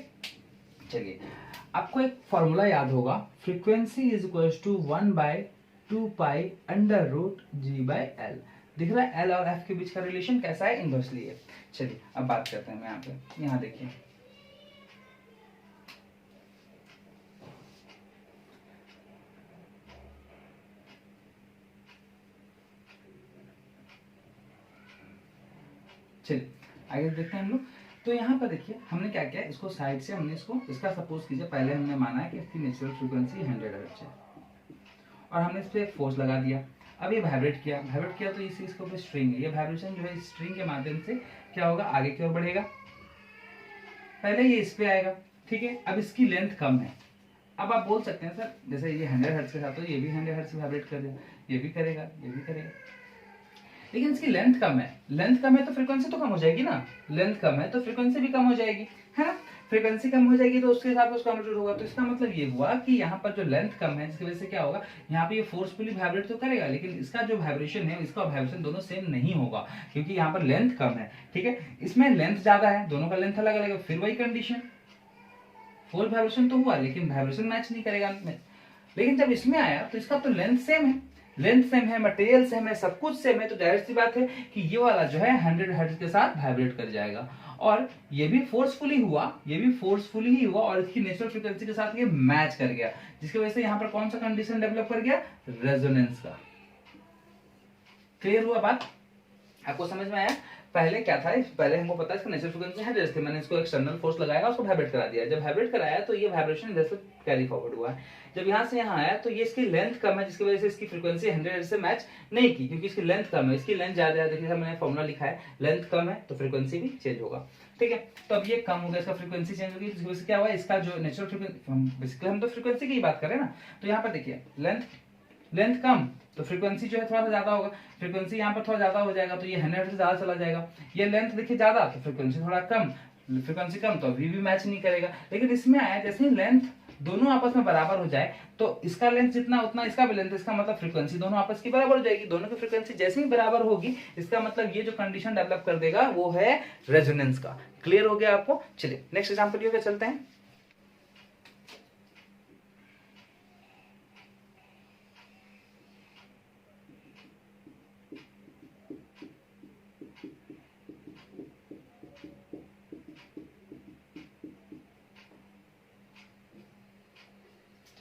[SPEAKER 1] चलिए आपको एक फॉर्मूला याद होगा, frequency is equal to 1/2 pi under root G by L. दिख रहा है एल और एफ के बीच का रिलेशन कैसा है, इनवर्सली है। चलिए अब बात करते हैं यहाँ पे, यहाँ देखिए चलिए आगे देखते हैं हम लोग। तो यहाँ पर देखिए हमने क्या किया, इसको साइड से हमने इसका सपोज कीजिए, पहले हमने माना है कि इसकी नेचुरल फ्रीक्वेंसी 100 हर्ट्ज है, और हमने इस पर एक फोर्स लगा दिया। अब ये वाइब्रेट किया तो इसी इसके ऊपर स्ट्रिंग है, ये वाइब्रेशन जो है स्ट्रिंग के माध्यम से क्या होगा, आगे की ओर बढ़ेगा। पहले ये इस पे आएगा, ठीक है। अब इसकी लेंथ कम है। अब आप बोल सकते हैं सर जैसे ये 100 हर्ट्ज के साथ तो ये भी 100 हर्ट्ज से वाइब्रेट कर देगा, ये भी करेगा, ये भी करेगा, लेकिन इसकी लेंथ कम है। लेंथ कम है तो फ्रीक्वेंसी तो कम हो जाएगी ना, लेंथ कम है तो फ्रीक्वेंसी भी कम हो जाएगी, है ना। फ्रीक्वेंसी कम हो जाएगी तो उसके हिसाब से उसका एम्पलीट्यूड होगा। तो इसका मतलब ये हुआ कि यहाँ पर जो लेंथ कम है जिसकी वजह से क्या होगा, यहाँ पे ये फोर्सफुली वाइब्रेट तो करेगा, लेकिन इसका जो वाइब्रेशन है इसका वाइब्रेशन दोनों सेम नहीं होगा, क्योंकि यहाँ पर लेंथ कम है, ठीक है। इसमें लेंथ ज्यादा है, दोनों का लेंथ अलग अलग है, फिर वही कंडीशन, फोर्स वाइब्रेशन तो हुआ लेकिन वाइब्रेशन मैच नहीं करेगा अंत में। लेकिन जब इसमें आया तो इसका तो लेंथ सेम है, लेंथ सेम है, मटेरियल सेम है, सब कुछ सेम है, तो जाहिर सी बात है कि ये वाला जो है 100 हर्ट्ज के साथ वाइब्रेट कर जाएगा, और ये भी फोर्सफुली हुआ, ये भी फोर्सफुली ही हुआ, और इसकी नेचुरल फ्रीक्वेंसी के साथ ये मैच कर गया, जिसकी वजह से यहाँ पर कौन सा कंडीशन डेवलप कर गया, रेजोनेंस का। क्लियर हुआ बात, आपको समझ में आया। पहले क्या था, पहले हमको पता है इसका नेचुरल फ्रीक्वेंसी 100 थी, मैंने इसको एक्सटर्नल फोर्स लगाया, उसको वाइब्रेट करा दिया। जब वाइब्रेट कराया तो ये वाइब्रेशन इधर से कैरी फॉरवर्ड हुआ है। जब यहाँ से यहाँ आया तो ये इसकी लेंथ कम है, जिसकी वजह से इसकी फ्रीक्वेंसी 100 से मैच नहीं की, क्योंकि इसकी लेंथ कम है। इसकी लेंथ ज्यादा है, देखिए मैंने फॉर्मूला लिखा है, लेंथ कम है तो फ्रीक्वेंसी भी चेंज होगा। ठीक है, तो अब ये कम हो गया, इसका फ्रीक्वेंसी चेंज होगी, तो इससे क्या हुआ, इसका जो नेचुरल फ्रीक्वेंसी, बेसिकली हम तो फ्रीक्वेंसी की बात करें ना, तो यहाँ पर देखिए लेंथ कम तो फ्रीक्वेंसी जो है थोड़ा सा ज्यादा होगा, फ्रीक्वेंसी यहाँ पर थोड़ा ज्यादा हो जाएगा तो ये 100 से ज्यादा चला जाएगा। ये लेंथ देखिए ज्यादा तो फ्रीक्वेंसी थोड़ा कम, फ्रीक्वेंसी कम तो अभी भी मैच नहीं करेगा। लेकिन इसमें आया जैसे ही लेंथ दोनों आपस में बराबर हो जाए, तो इसका लेंथ जितना उतना इसका भी लेंथ, इसका मतलब फ्रीक्वेंसी दोनों आपस की बराबर हो जाएगी। दोनों की फ्रीक्वेंसी जैसे ही बराबर होगी, इसका मतलब ये जो कंडीशन डेवलप कर देगा वो है रेजोनेंस का। क्लियर हो गया आपको? चलिए नेक्स्ट एग्जांपल की ओर चलते हैं।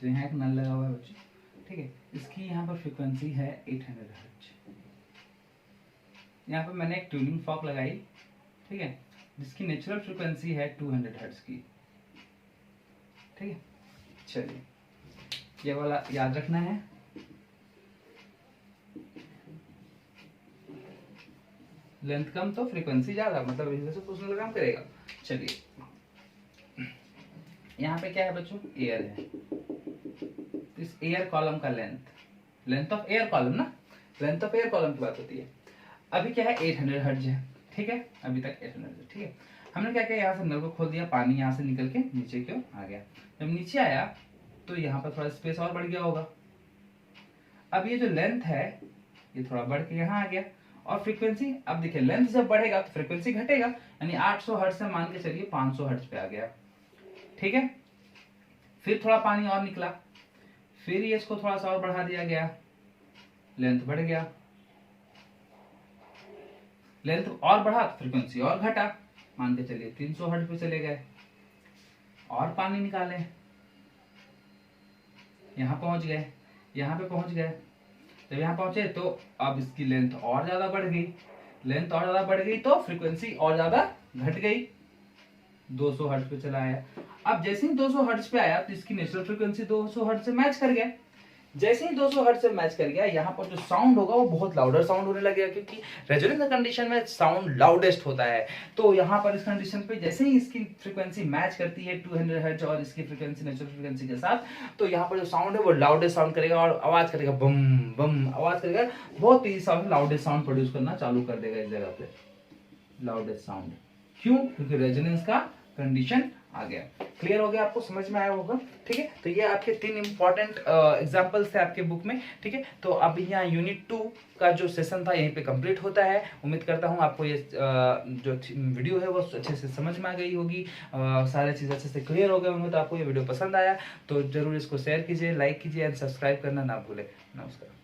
[SPEAKER 1] यहाँ एक नल लगा हुआ है बच्चों, ठीक है, इसकी यहाँ पर फ्रीक्वेंसी है 800 हर्ट्ज। यहाँ पर मैंने एक ट्यूनिंग फॉक लगाई, ठीक है, जिसकी नेचुरल फ्रीक्वेंसी है 200 हर्ट्ज की। ठीक है, चलिए ये वाला याद रखना है। लेंथ कम तो फ्रीक्वेंसी ज्यादा, मतलब इस वजह से कुछ काम करेगा। चलिए यहाँ पे क्या है बच्चों, एयर है, इस एयर कॉलम का लेंथ ऑफ एयर कॉलम ना, लेंथ ऑफ एयर कॉलम की बात होती है। अभी क्या है 800 हर्ट्ज है, ठीक है, अभी तक 800 है, ठीक है। हमने क्या किया, यहाँ से नल को खोल दिया, पानी यहाँ से निकल के नीचे की ओर आ गया। जब नीचे आया तो यहाँ पर थोड़ा स्पेस और बढ़ गया होगा। अब ये जो लेंथ है ये थोड़ा बढ़ के यहाँ आ गया, और फ्रीक्वेंसी, अब देखिए लेंथ जब बढ़ेगा तो फ्रीक्वेंसी घटेगा, यानी 800 हर्ट्ज से मान के चलिए 500 हर्ट्ज पे आ गया। ठीक है, फिर थोड़ा पानी और निकला, फिर ये इसको थोड़ा सा और बढ़ा दिया गया, लेंथ बढ़ गया, लेंथ और बढ़ा तो फ्रीक्वेंसी और घटा, मान के चलिए 300 हर्ट्ज पे चले गए। और पानी निकाले, यहाँ पहुंच गए, यहाँ पे पहुंच गए। जब यहाँ पहुंचे तो अब इसकी लेंथ और ज्यादा बढ़ गई, लेंथ और ज्यादा बढ़ गई तो फ्रीक्वेंसी और ज्यादा घट गई, 200 हर्ट्ज पे चला आया। अब जैसे ही 200 हर्ट्ज पे आया तो इसकी नेचुरल फ्रीक्वेंसी 200 हर्ट्ज से मैच कर गया। जैसे ही 200 हर्ट्ज से मैच कर गया, यहाँ पर जो साउंड होगा वो बहुत लाउडर साउंड होने लगेगा, क्योंकि रेजोनेंस कंडीशन में साउंड लाउडेस्ट होता है। तो यहाँ पर इस कंडीशन पे जैसे ही इसकी फ्रीक्वेंसी मैच करती है 200 हर्ट्ज और इसकी फ्रीक्वेंसी नेचुरल फ्रीक्वेंसी के साथ, तो यहाँ पर जो साउंड है वो लाउडेस्ट साउंड करेगा और आवाज करेगा, बम बम आवाज करेगा, बहुत तेजी से लाउडेस्ट साउंड प्रोड्यूस करना चालू कर देगा इस जगह पे, लाउडेस्ट साउंड। क्यों? क्योंकि रेजोनेंस का कंडीशन आ गया। क्लियर हो गया? आपको समझ में आया होगा? ठीक है, तो ये आपके 3 इंपॉर्टेंट एग्जांपल्स थे आपके बुक में। ठीक है, तो अब यहाँ यूनिट 2 का जो सेशन था यहीं पे कंप्लीट होता है। उम्मीद करता हूँ आपको ये जो वीडियो है वो अच्छे से समझ में आ गई होगी, सारे चीज़ अच्छे से क्लियर हो गए होंगे। तो आपको ये वीडियो पसंद आया तो जरूर इसको शेयर कीजिए, लाइक कीजिए एंड सब्सक्राइब करना ना भूलें। नमस्कार।